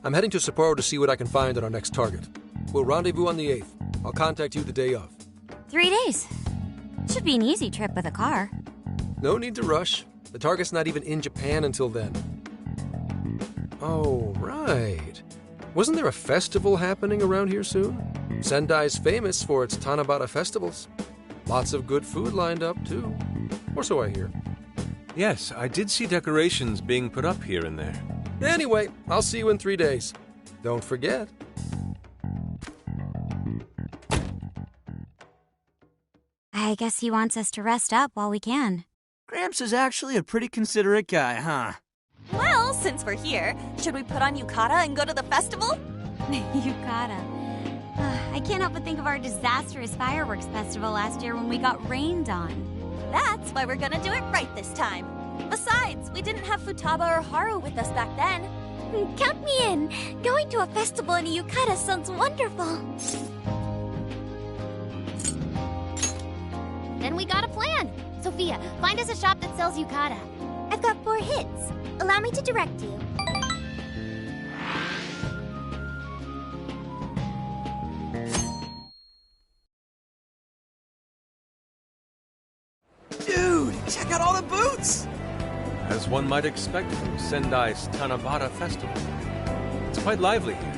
I'm heading to Sapporo to see what I can find on our next target. We'll rendezvous on the 8th. I'll contact you the day of. 3 days. Should be an easy trip with a car. No need to rush. The target's not even in Japan until then. Oh, right. Wasn't there a festival happening around here soon? Sendai's famous for its Tanabata festivals. Lots of good food lined up, too. Or so I hear. Yes, I did see decorations being put up here and there. Anyway, I'll see you in 3 days. Don't forget. I guess he wants us to rest up while we can. Gramps is actually a pretty considerate guy, huh? Well, since we're here, should we put on yukata and go to the festival? Yukata. I can't help but think of our disastrous fireworks festival last year when we got rained on. That's why we're gonna do it right this time. Besides, we didn't have Futaba or Haru with us back then. Count me in. Going to a festival in a yukata sounds wonderful. Then we got a plan. Sophia, find us a shop that sells yukata. I've got 4 hits. Allow me to direct you. Dude, check out all the booths! As one might expect from Sendai's Tanabata Festival. It's quite lively here.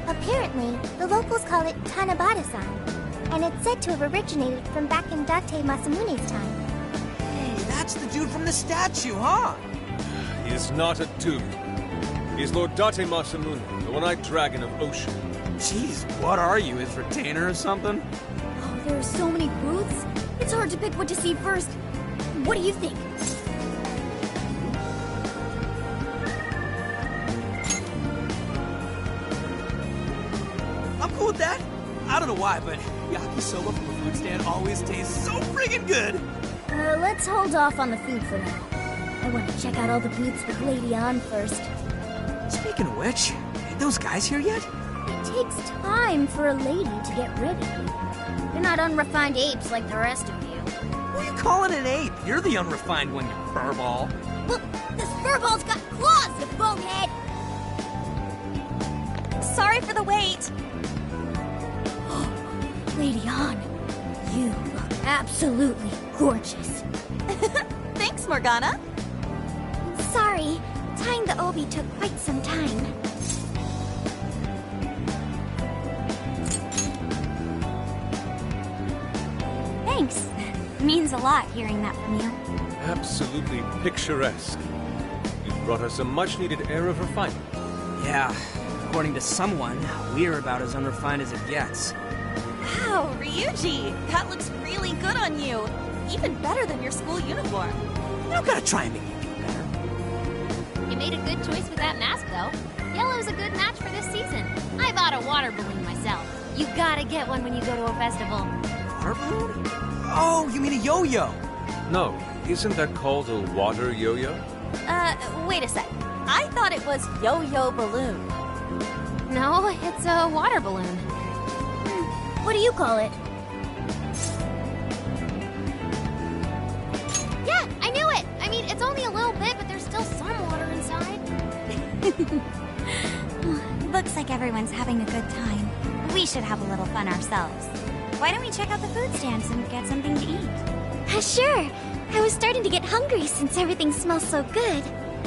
Apparently, the locals call it Tanabata-san, and it's said to have originated from back in Date Masamune's time. Hey, that's the dude from the statue, huh? He is not a dude. He's Lord Date Masamune, the one-eyed dragon of Ocean. Jeez, what are you, his retainer or something? Oh, there are so many booths. It's hard to pick what to see first. What do you think? I'm cool with that. I don't know why, but yakisoba from the food stand always tastes so friggin' good. Let's hold off on the food for now. I want to check out all the booths with Lady Ann first. Speaking of which, ain't those guys here yet? It takes time for a lady to get ready. They're not unrefined apes like the rest of you. Who are you calling an ape? You're the unrefined one, you furball. Look, this furball's got claws, you bonehead! Sorry for the wait. Lady Ann, you look absolutely gorgeous. Thanks, Morgana. Sorry, tying the obi took quite some time. Thanks. Means a lot hearing that from you. Absolutely picturesque. You've brought us a much-needed air of refinement. Yeah, according to someone, we're about as unrefined as it gets. Wow, Ryuji, that looks really good on you. Even better than your school uniform. You don't gotta try and make me feel better. You made a good choice with that mask, though. Yellow's a good match for this season. I bought a water balloon myself. You gotta get one when you go to a festival. Water balloon? Oh, you mean a yo-yo? No, isn't that called a water yo-yo? Wait a sec. I thought it was yo-yo balloon. No, it's a water balloon. What do you call it? Yeah, I knew it! I mean, it's only a little bit, but there's still some water inside. Looks like everyone's having a good time. We should have a little fun ourselves. Why don't we check out the food stands and get something to eat? Sure. I was starting to get hungry since everything smells so good.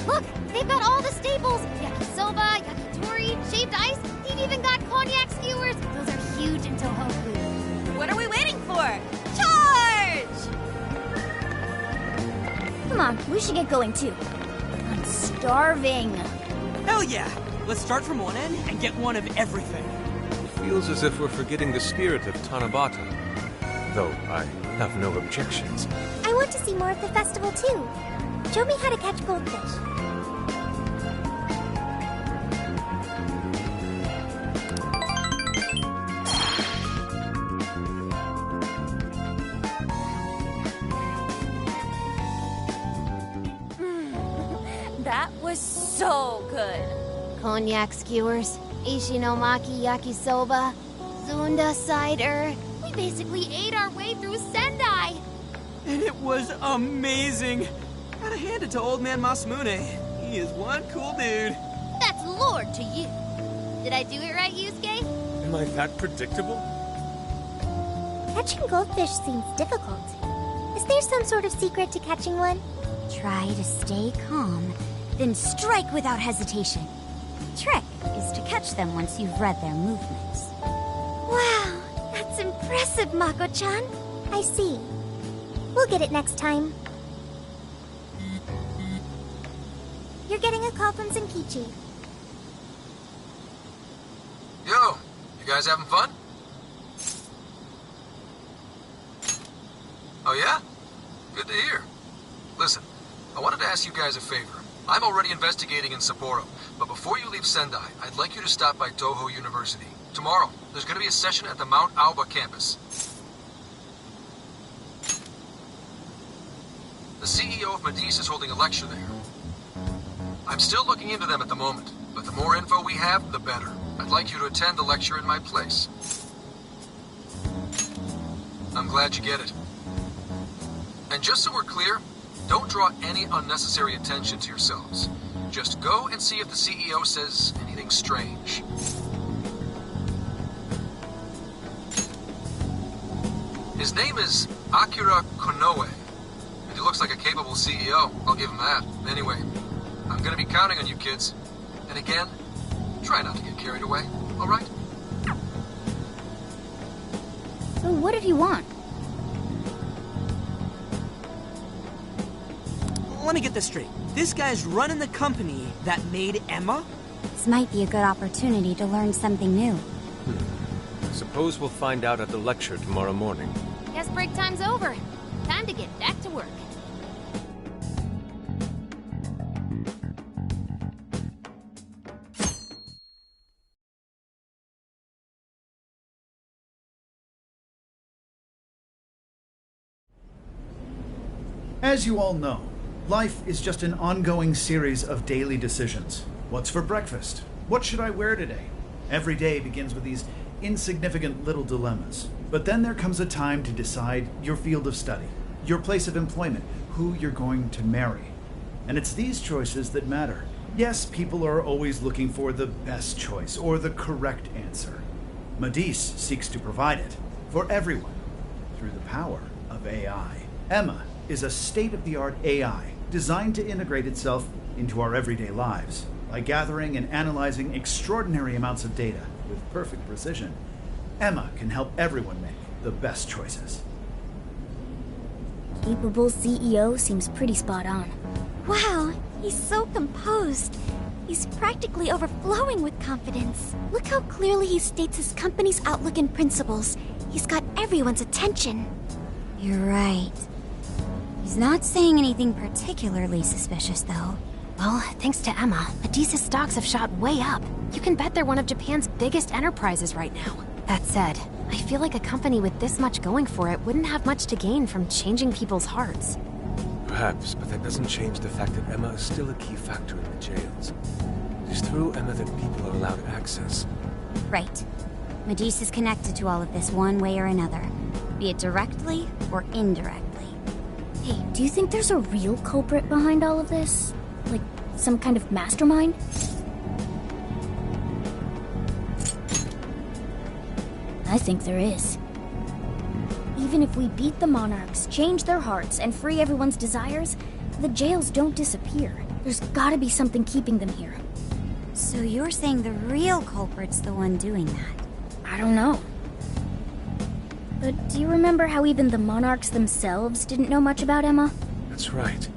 Look, they've got all the staples. Yakisoba, yakitori, shaved ice. They've even got cognac skewers. Those are huge in Tohoku. What are we waiting for? Charge! Come on, we should get going too. I'm starving. Hell yeah! Let's start from one end and get one of everything. It feels as if we're forgetting the spirit of Tanabata. Though I have no objections. I want to see more of the festival too. Show me how to catch goldfish. That was so good. Cognac skewers, Ishinomaki yakisoba, Zunda cider. We basically ate our way through Sendai. And it was amazing. Gotta hand it to old man Masamune. He is one cool dude. That's Lord to you. Did I do it right, Yusuke? Am I that predictable? Catching goldfish seems difficult. Is there some sort of secret to catching one? Try to stay calm, then strike without hesitation. Trick is to catch them once you've read their movements. Wow, that's impressive, Mako-chan. I see. We'll get it next time. You're getting a call from Zenkichi. Yo, you guys having fun? Oh yeah? Good to hear. Listen, I wanted to ask you guys a favor. I'm already investigating in Sapporo, but before you leave Sendai, I'd like you to stop by Toho University. Tomorrow, there's going to be a session at the Mount Aoba campus. The CEO of Medice is holding a lecture there. I'm still looking into them at the moment, but the more info we have, the better. I'd like you to attend the lecture in my place. I'm glad you get it. And just so we're clear, don't draw any unnecessary attention to yourselves. Just go and see if the CEO says anything strange. His name is Akira Konoe, and he looks like a capable CEO, I'll give him that. Anyway, I'm gonna be counting on you kids. And again, try not to get carried away, alright? So what did he want? Let me get this straight. This guy's running the company that made Emma? This might be a good opportunity to learn something new. Suppose we'll find out at the lecture tomorrow morning. Guess break time's over. Time to get back to work. As you all know, life is just an ongoing series of daily decisions. What's for breakfast? What should I wear today? Every day begins with these insignificant little dilemmas. But then there comes a time to decide your field of study, your place of employment, who you're going to marry. And it's these choices that matter. Yes, people are always looking for the best choice or the correct answer. Medice seeks to provide it for everyone through the power of AI. Emma is a state-of-the-art AI designed to integrate itself into our everyday lives. By gathering and analyzing extraordinary amounts of data with perfect precision, Emma can help everyone make the best choices. Capable CEO seems pretty spot on. Wow, he's so composed. He's practically overflowing with confidence. Look how clearly he states his company's outlook and principles. He's got everyone's attention. You're right. He's not saying anything particularly suspicious, though. Well, thanks to Emma, Medice's stocks have shot way up. You can bet they're one of Japan's biggest enterprises right now. That said, I feel like a company with this much going for it wouldn't have much to gain from changing people's hearts. Perhaps, but that doesn't change the fact that Emma is still a key factor in the jails. It is through Emma that people are allowed access. Right. Medice is connected to all of this one way or another, be it directly or indirectly. Hey, do you think there's a real culprit behind all of this? Like, some kind of mastermind? I think there is. Even if we beat the Monarchs, change their hearts, and free everyone's desires, the jails don't disappear. There's gotta be something keeping them here. So you're saying the real culprit's the one doing that? I don't know. But do you remember how even the Monarchs themselves didn't know much about Emma? That's right.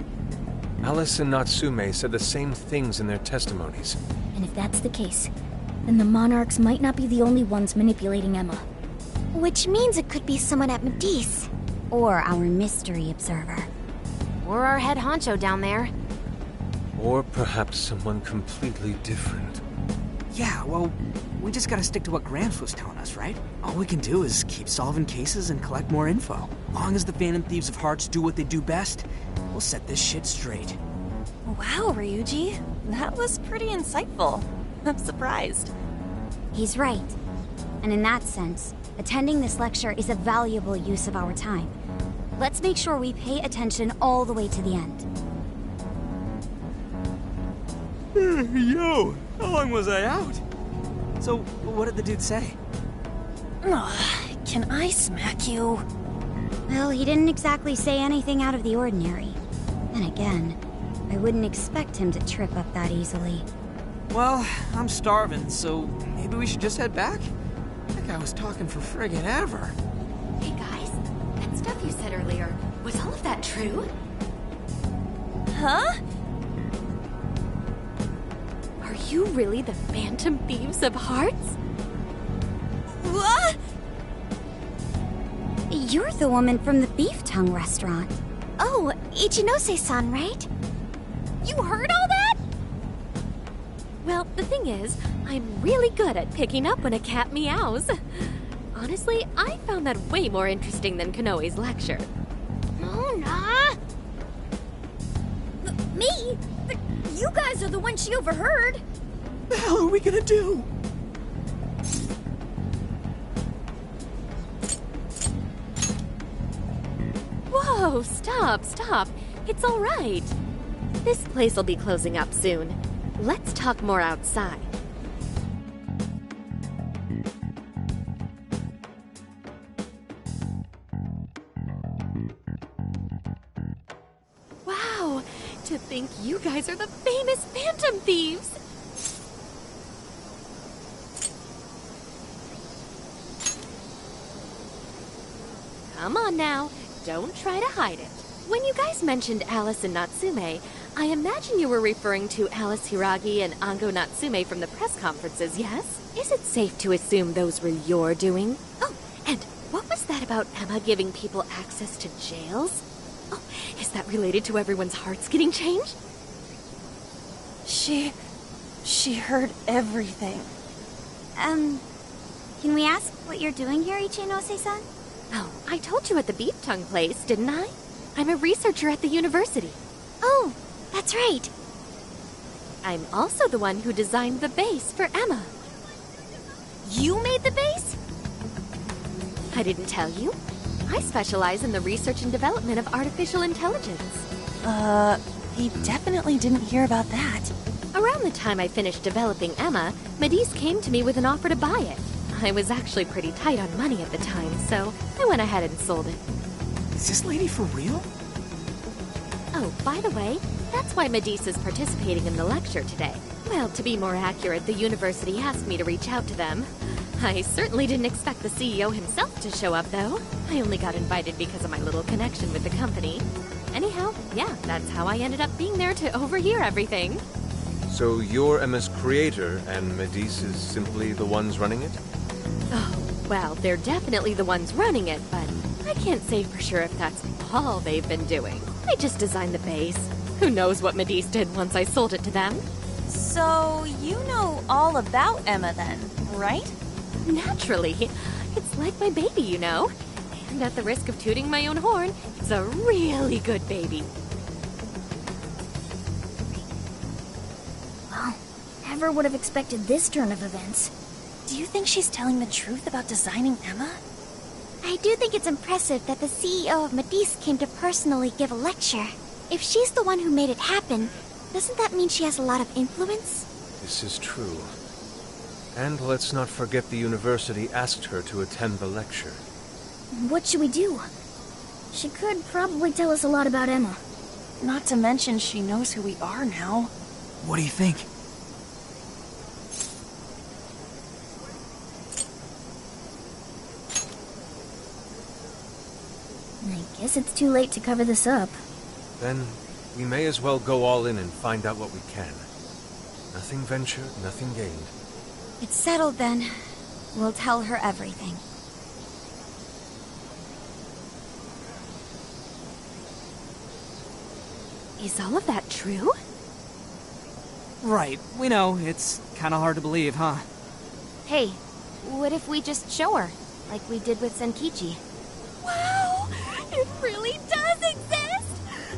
Alice and Natsume said the same things in their testimonies. And if that's the case, then the Monarchs might not be the only ones manipulating Emma. Which means it could be someone at Medice. Or our mystery observer. Or our head honcho down there. Or perhaps someone completely different. Yeah, well, we just gotta stick to what Gramps was telling us, right? All we can do is keep solving cases and collect more info. Long as the Phantom Thieves of Hearts do what they do best, we'll set this shit straight. Wow, Ryuji. That was pretty insightful. I'm surprised. He's right. And in that sense, attending this lecture is a valuable use of our time. Let's make sure we pay attention all the way to the end. Yo, how long was I out? So, what did the dude say? Can I smack you? Well, he didn't exactly say anything out of the ordinary. Then again, I wouldn't expect him to trip up that easily. Well, I'm starving, so maybe we should just head back? That guy was talking for friggin' ever. Hey guys, that stuff you said earlier, was all of that true? Huh? Are you really the Phantom Thieves of Hearts? What? You're the woman from the Beef Tongue restaurant. Oh, Ichinose-san, right? You heard all that? Well, the thing is, I'm really good at picking up when a cat meows. Honestly, I found that way more interesting than Konoe's lecture. Mona! Me? You guys are the ones she overheard. The hell are we gonna do? Whoa, stop. It's all right. This place will be closing up soon. Let's talk more outside. Wow, to think you guys are the famous Phantom Thieves. Come on now, don't try to hide it. When you guys mentioned Alice and Natsume, I imagine you were referring to Alice Hiragi and Ango Natsume from the press conferences, yes? Is it safe to assume those were your doing? Oh, and what was that about Emma giving people access to jails? Oh, is that related to everyone's hearts getting changed? She heard everything. Can we ask what you're doing here, Ichinose-san? Oh, I told you at the Beef Tongue place, didn't I? I'm a researcher at the university. Oh, that's right. I'm also the one who designed the base for Emma. You made the base? I didn't tell you. I specialize in the research and development of artificial intelligence. He definitely didn't hear about that. Around the time I finished developing Emma, Medis came to me with an offer to buy it. I was actually pretty tight on money at the time, so I went ahead and sold it. Is this lady for real? Oh, by the way, that's why Medis is participating in the lecture today. Well, to be more accurate, the university asked me to reach out to them. I certainly didn't expect the CEO himself to show up, though. I only got invited because of my little connection with the company. Anyhow, yeah, that's how I ended up being there to overhear everything. So you're Emma's creator, and Medis is simply the ones running it? Oh, well, they're definitely the ones running it, but I can't say for sure if that's all they've been doing. I just designed the base. Who knows what Medis did once I sold it to them? So, you know all about Emma then, right? Naturally. It's like my baby, you know. And at the risk of tooting my own horn, it's a really good baby. Well, never would have expected this turn of events. Do you think she's telling the truth about designing Emma? I do think it's impressive that the CEO of Medis came to personally give a lecture. If she's the one who made it happen, doesn't that mean she has a lot of influence? This is true. And let's not forget the university asked her to attend the lecture. What should we do? She could probably tell us a lot about Emma. Not to mention she knows who we are now. What do you think? I guess it's too late to cover this up. Then we may as well go all in and find out what we can. Nothing ventured, nothing gained. It's settled then. We'll tell her everything. Is all of that true? Right, we know. It's kind of hard to believe, huh? Hey, what if we just show her, like we did with Senkichi? Wow! It really does exist!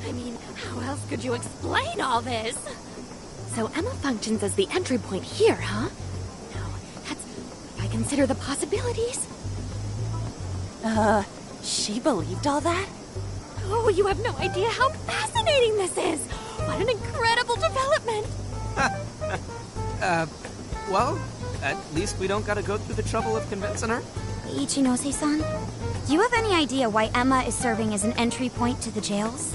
I mean, how else could you explain all this? So Emma functions as the entry point here, huh? No, that's... if I consider the possibilities. She believed all that? Oh, you have no idea how fascinating this is! What an incredible development! Well, at least we don't gotta go through the trouble of convincing her. Ichinose-san, do you have any idea why Emma is serving as an entry point to the jails?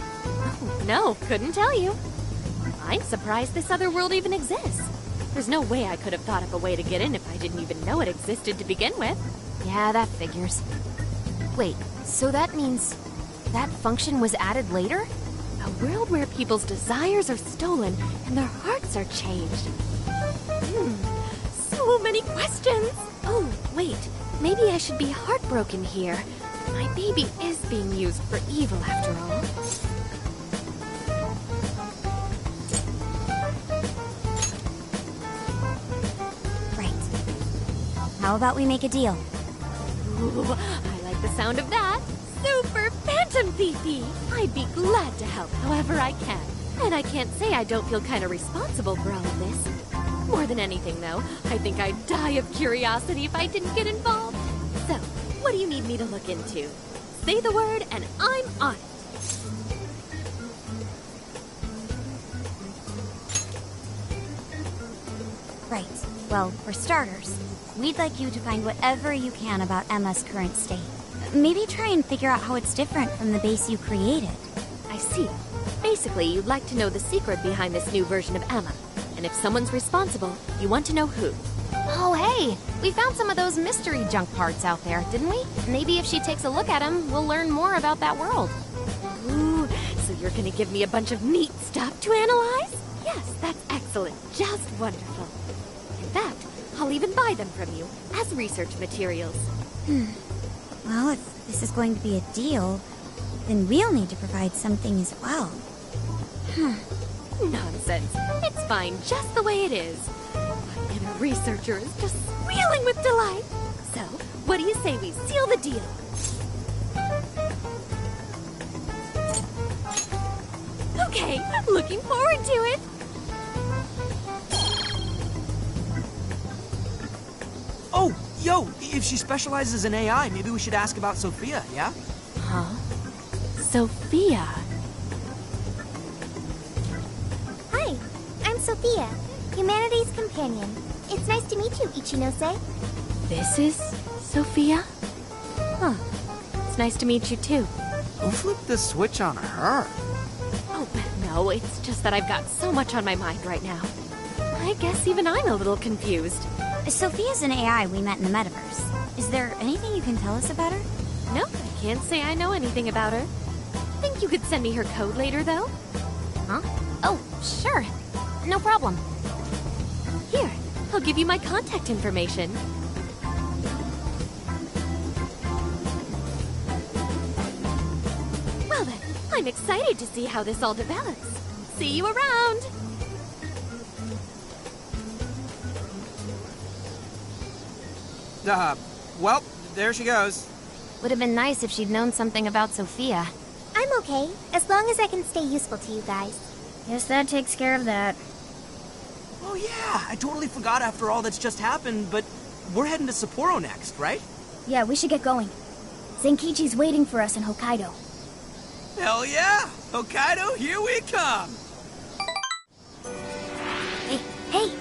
No, couldn't tell you. I'm surprised this other world even exists. There's no way I could have thought of a way to get in if I didn't even know it existed to begin with. Yeah, that figures. Wait, so that means that function was added later? A world where people's desires are stolen and their hearts are changed. So many questions. Oh, wait. Maybe I should be heartbroken here. My baby is being used for evil after all. How about we make a deal? Ooh, I like the sound of that. Super Phantom Fifi! I'd be glad to help however I can. And I can't say I don't feel kind of responsible for all of this. More than anything, though, I think I'd die of curiosity if I didn't get involved. So, what do you need me to look into? Say the word and I'm on it. Right. Well, for starters, we'd like you to find whatever you can about Emma's current state. Maybe try and figure out how it's different from the base you created. I see. Basically, you'd like to know the secret behind this new version of Emma. And if someone's responsible, you want to know who. Oh, hey! We found some of those mystery junk parts out there, didn't we? Maybe if she takes a look at them, we'll learn more about that world. Ooh, so you're gonna give me a bunch of neat stuff to analyze? Yes, that's excellent. Just wonderful. In fact, I'll even buy them from you as research materials. Well, if this is going to be a deal, then we'll need to provide something as well. Nonsense. It's fine just the way it is. My inner researcher is just squealing with delight. So, what do you say we seal the deal? Okay, looking forward to it. Oh, yo, if she specializes in AI, maybe we should ask about Sophia, yeah? Huh? Sophia? Hi, I'm Sophia, Humanity's companion. It's nice to meet you, Ichinose. This is Sophia? Huh. It's nice to meet you too. Who flipped the switch on her? Oh, no, it's just that I've got so much on my mind right now. I guess even I'm a little confused. Sophia's an AI we met in the metaverse. Is there anything you can tell us about her? Nope, I can't say I know anything about her. Think you could send me her code later, though? Huh? Oh, sure. No problem. Here, I'll give you my contact information. Well then, I'm excited to see how this all develops. See you around! Well, there she goes. Would have been nice if she'd known something about Sophia. I'm okay, as long as I can stay useful to you guys. Guess that takes care of that. Oh yeah, I totally forgot after all that's just happened, but we're heading to Sapporo next, right? Yeah, we should get going. Zenkichi's waiting for us in Hokkaido. Hell yeah! Hokkaido, here we come! Hey, hey!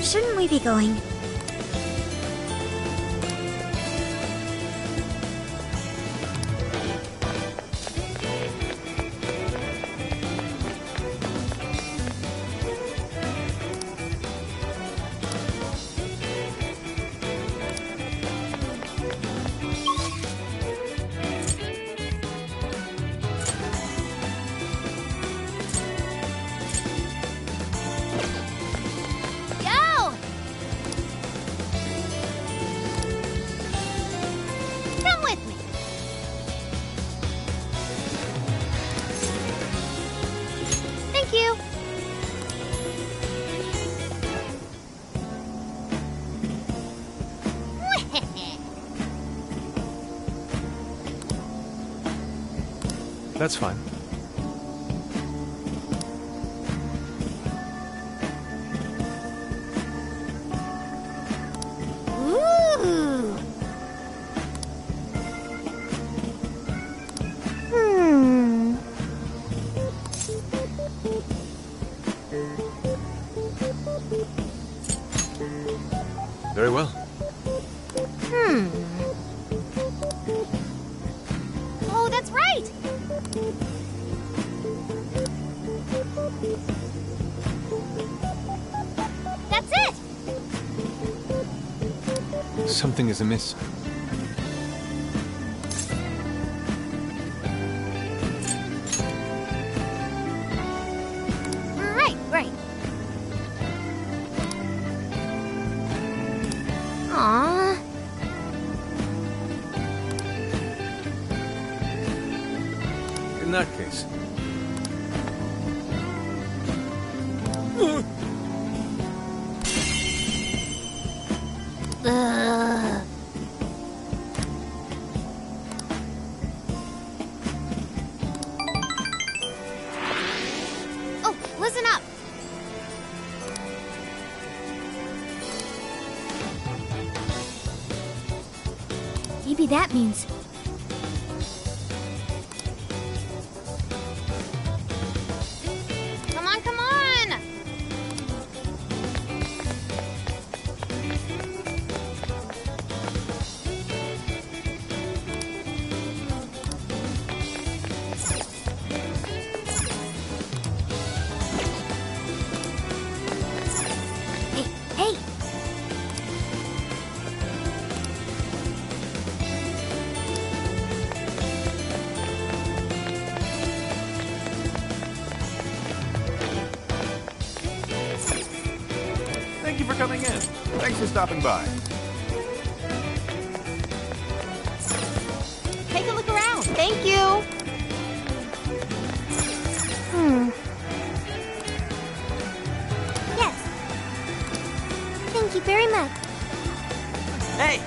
Shouldn't we be going? That's fine. Ooh. Very well. Oh, that's right! That's it! Something is amiss. Right. Aww. In that case. Ugh. Oh, listen up! Maybe that means... Come on, come on! Hey! Thank you for coming in. Thanks for stopping by. Take a look around. Thank you! Yes. Thank you very much. Hey!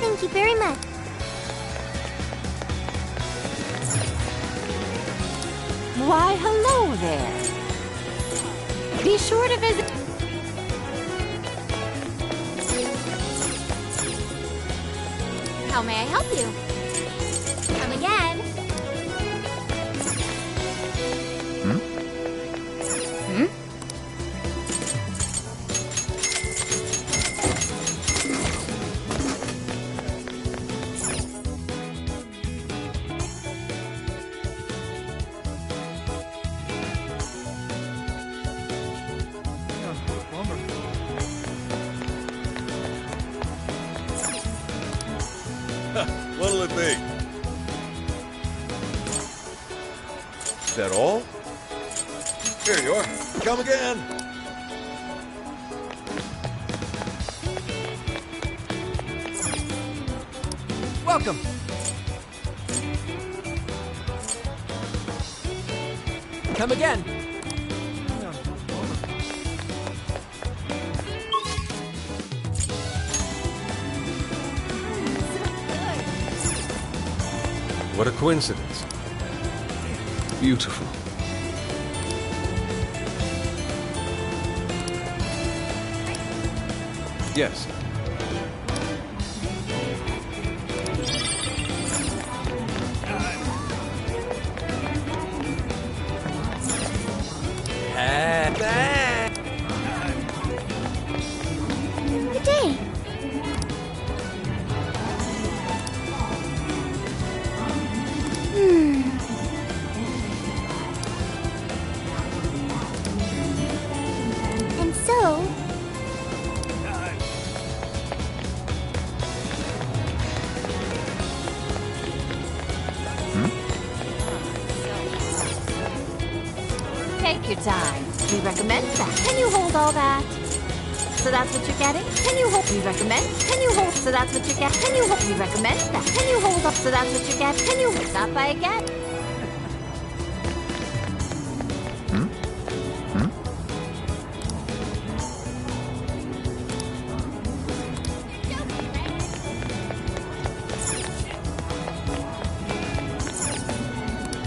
Thank you very much. Why, hello there. Be sure to visit. How may I help you? Come again. What'll it be? Is that all? Here you are. Come again. Welcome! Come again! What a coincidence. Beautiful. Yes. Good day. And so... Take your time. We recommend that. Can you hold all that? So that's what you're getting? Can you hold? We recommend. Can you hold? So that's what you get. Can you hold? We recommend that. Can you hold up? So that's what you get. Can you stop by again?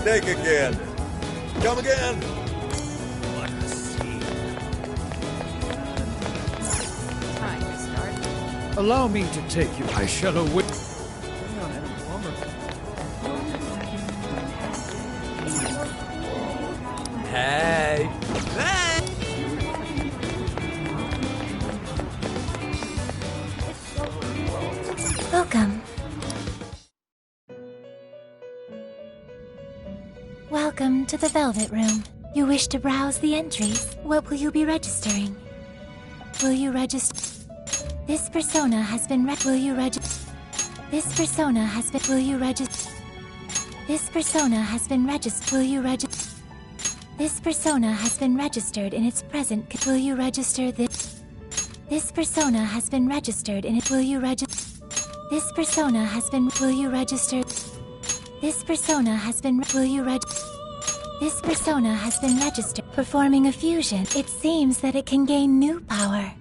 mistake again. Come again. What a scene. Time to start. Allow me to take you. I shall await. Hey. Welcome. Welcome to the Velvet Room. You wish to browse the entries. What will you be registering? Will you register? This persona has been will you register? This persona has been will you register? This persona has been registered. Will you register? This persona has been registered in its present. Will you register this? This persona has been registered in it. Will you register? This persona has been. Will you register? This persona has been. Will you register? This persona has been registered. Performing a fusion, it seems that it can gain new power.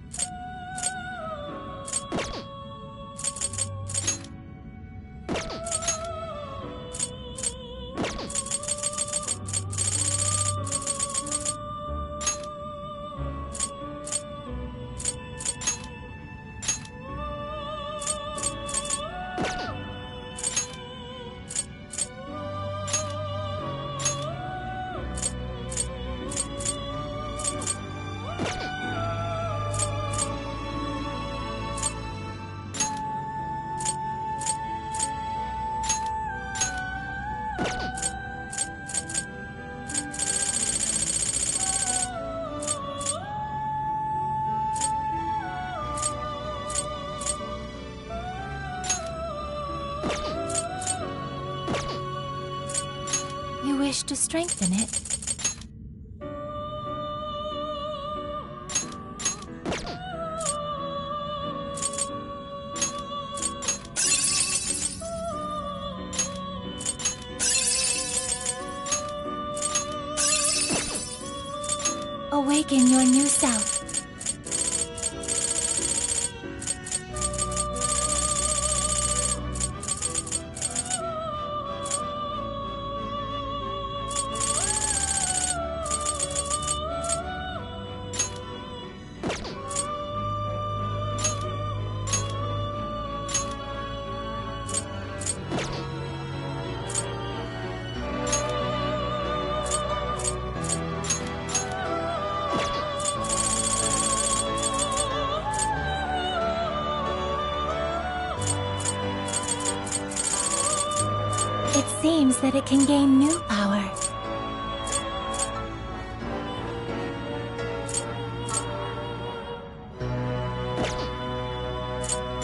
You wish to strengthen it? Awaken your new self. It seems that it can gain new power.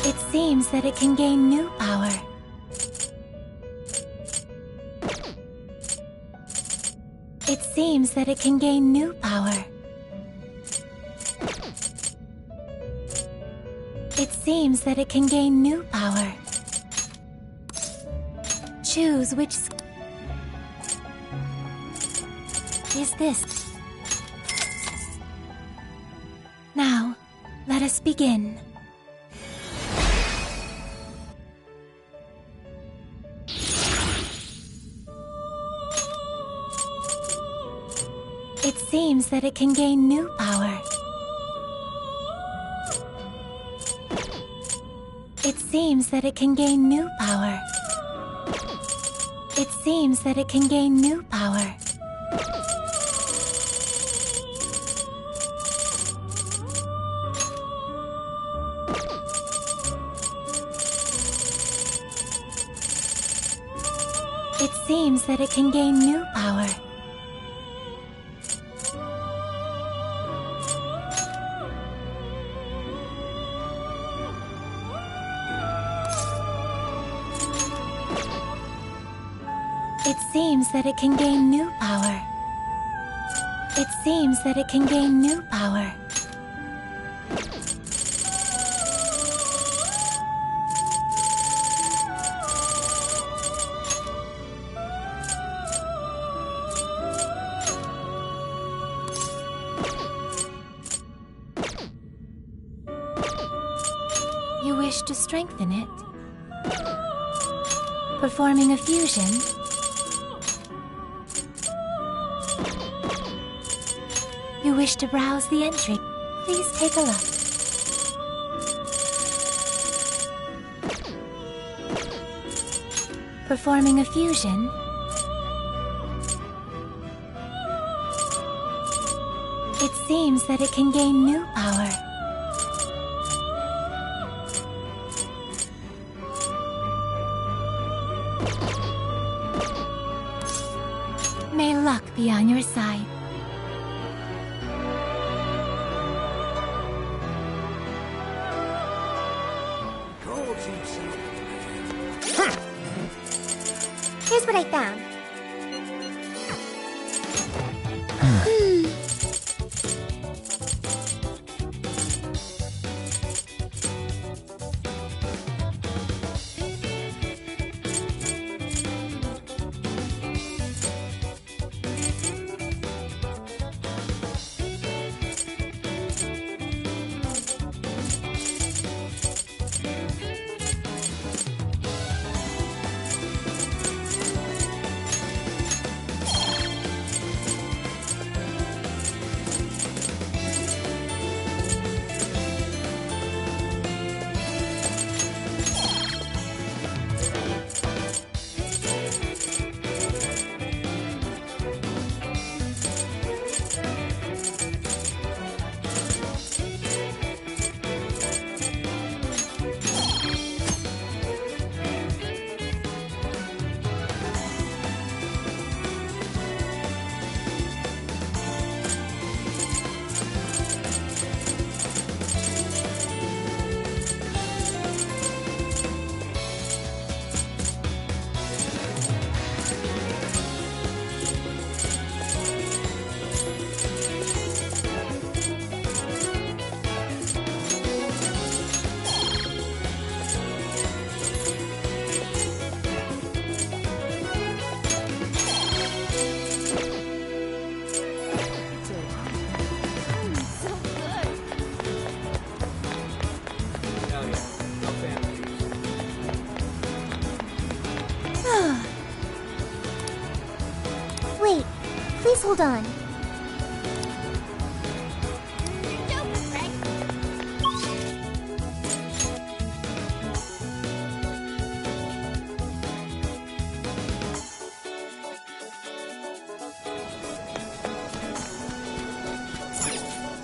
It seems that it can gain new power. It seems that it can gain new power. It seems that it can gain new power. Choose which is this. Now, let us begin. It seems that it can gain new power. It seems that it can gain new power. It seems that it can gain new power. It seems that it can gain new power. It seems that it can gain new power. It seems that it can gain new power. You wish to strengthen it? Performing a fusion? wish to browse the entry? Please take a look. Performing a fusion. It seems that it can gain new power. May luck be on your side. Here's what I found. Wait, please hold on.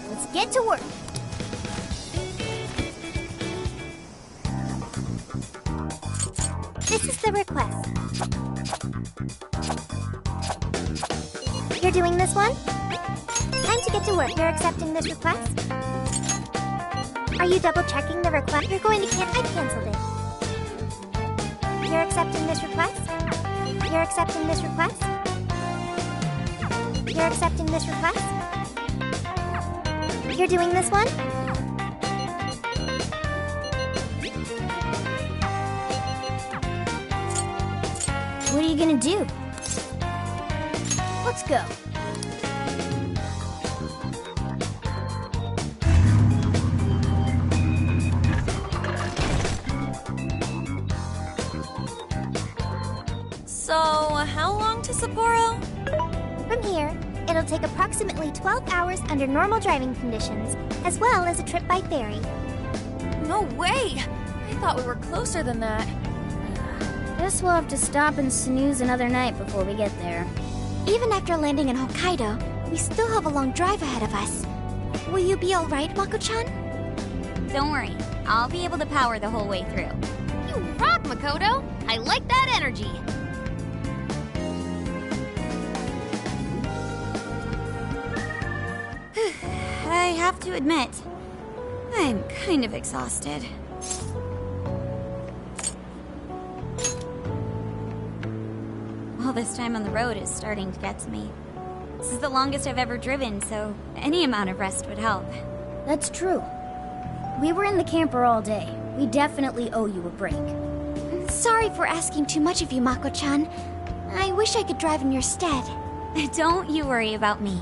Let's get to work. This is the request. You're doing this one? Time to get to work. You're accepting this request? Are you double-checking the request? You're going to I canceled it. You're accepting this request? You're accepting this request? You're accepting this request? You're doing this one? What are you gonna do? Let's go. So, how long to Sapporo? From here, it'll take approximately 12 hours under normal driving conditions, as well as a trip by ferry. No way! I thought we were closer than that. Guess we'll have to stop and snooze another night before we get there. Even after landing in Hokkaido, we still have a long drive ahead of us. Will you be alright, Mako-chan? Don't worry, I'll be able to power the whole way through. You rock, Makoto! I like that energy! I have to admit, I'm kind of exhausted. All this time on the road is starting to get to me. This is the longest I've ever driven, so any amount of rest would help. That's true. We were in the camper all day. We definitely owe you a break. Sorry for asking too much of you, Mako-chan. I wish I could drive in your stead. Don't you worry about me.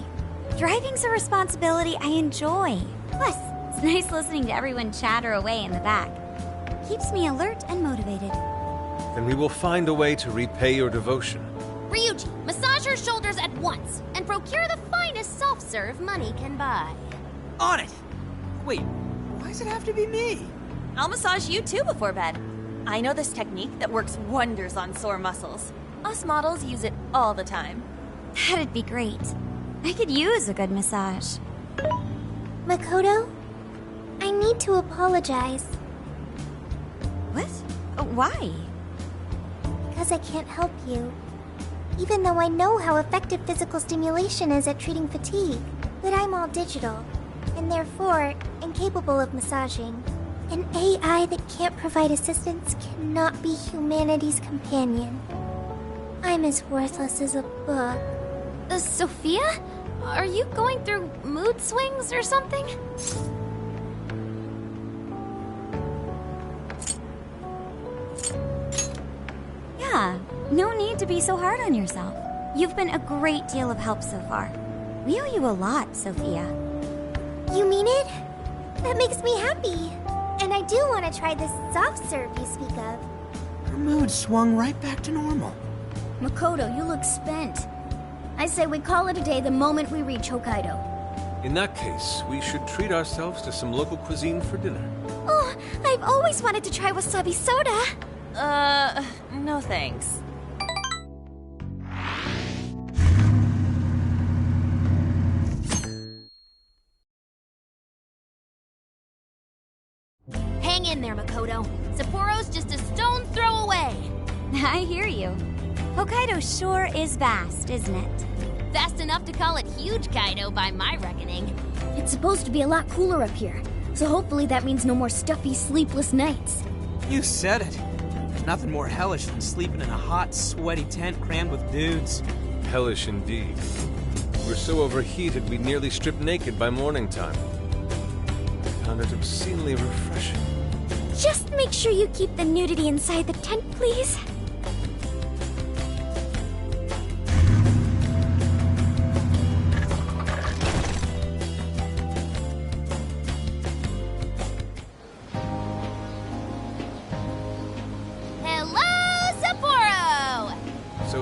Driving's a responsibility I enjoy. Plus, it's nice listening to everyone chatter away in the back. Keeps me alert and motivated. Then we will find a way to repay your devotion. Ryuji, massage her shoulders at once, and and procure the finest soft-serve money can buy. On it! Wait, why does it have to be me? I'll massage you too before bed. I know this technique that works wonders on sore muscles. Us models use it all the time. That'd be great. I could use a good massage. Makoto, I need to apologize. What? Why? Because I can't help you. Even though I know how effective physical stimulation is at treating fatigue. But I'm all digital, and therefore incapable of massaging. An AI that can't provide assistance cannot be humanity's companion. I'm as worthless as a book. Sophia? Are you going through mood swings or something? Yeah, no need to be so hard on yourself. You've been a great deal of help so far. We owe you a lot, Sophia. You mean it? That makes me happy. And I do want to try this soft serve you speak of. Her mood swung right back to normal. Makoto, you look spent. I say we call it a day the moment we reach Hokkaido. In that case, we should treat ourselves to some local cuisine for dinner. Oh, I've always wanted to try wasabi soda. No thanks. Hang in there, Makoto. Sapporo's just a stone throw away. I hear you. Hokkaido sure is vast, isn't it? Fast enough to call it huge Kaido by my reckoning. It's supposed to be a lot cooler up here, so hopefully that means no more stuffy, sleepless nights. You said it. There's nothing more hellish than sleeping in a hot, sweaty tent crammed with dudes. Hellish indeed. We're so overheated we nearly stripped naked by morning time. I found it obscenely refreshing. Just make sure you keep the nudity inside the tent, please.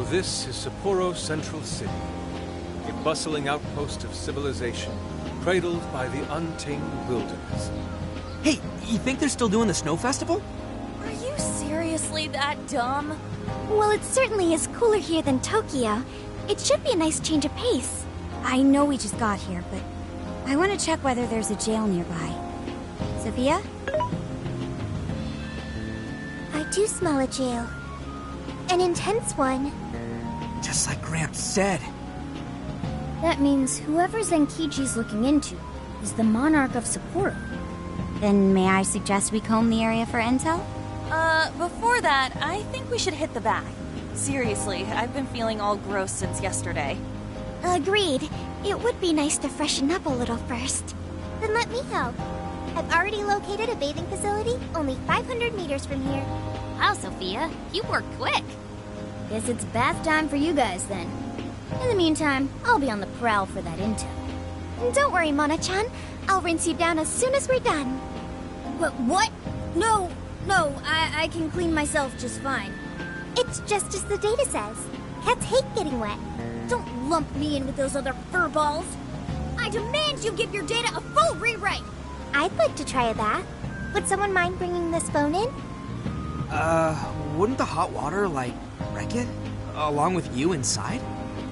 This is Sapporo Central City, a bustling outpost of civilization, cradled by the untamed wilderness. Hey, you think they're still doing the snow festival? Are you seriously that dumb? Well, it certainly is cooler here than Tokyo. It should be a nice change of pace. I know we just got here, but I want to check whether there's a jail nearby. Sophia? I do smell a jail. An intense one. Just like Gramps said. That means whoever Zenkichi's looking into is the monarch of Sapporo. Then may I suggest we comb the area for intel? Before that, I think we should hit the bath. Seriously, I've been feeling all gross since yesterday. Agreed. It would be nice to freshen up a little first. Then let me help. I've already located a bathing facility only 500 meters from here. Wow, Sophia, you work quick. Guess it's bath time for you guys then. In the meantime, I'll be on the prowl for that intel. And don't worry, Mona-chan. I'll rinse you down as soon as we're done. What? No, I can clean myself just fine. It's just as the data says. Cats hate getting wet. Don't lump me in with those other furballs. I demand you give your data a full rewrite. I'd like to try a bath. Would someone mind bringing this phone in? Wouldn't the hot water, wreck it? Along with you inside?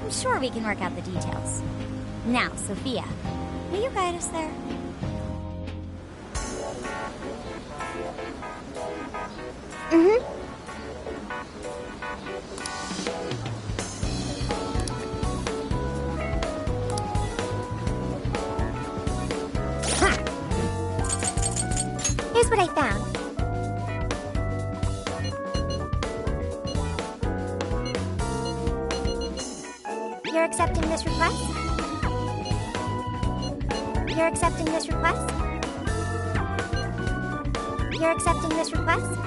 I'm sure we can work out the details. Now, Sophia, will you guide us there? Mm-hmm. Here's what I found. You're accepting this request? You're accepting this request? You're accepting this request?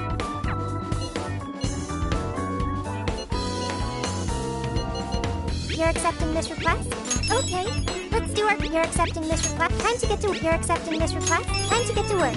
You're accepting this request? Okay, let's do our... You're accepting this request? Time to get to... You're accepting this request? Time to get to work.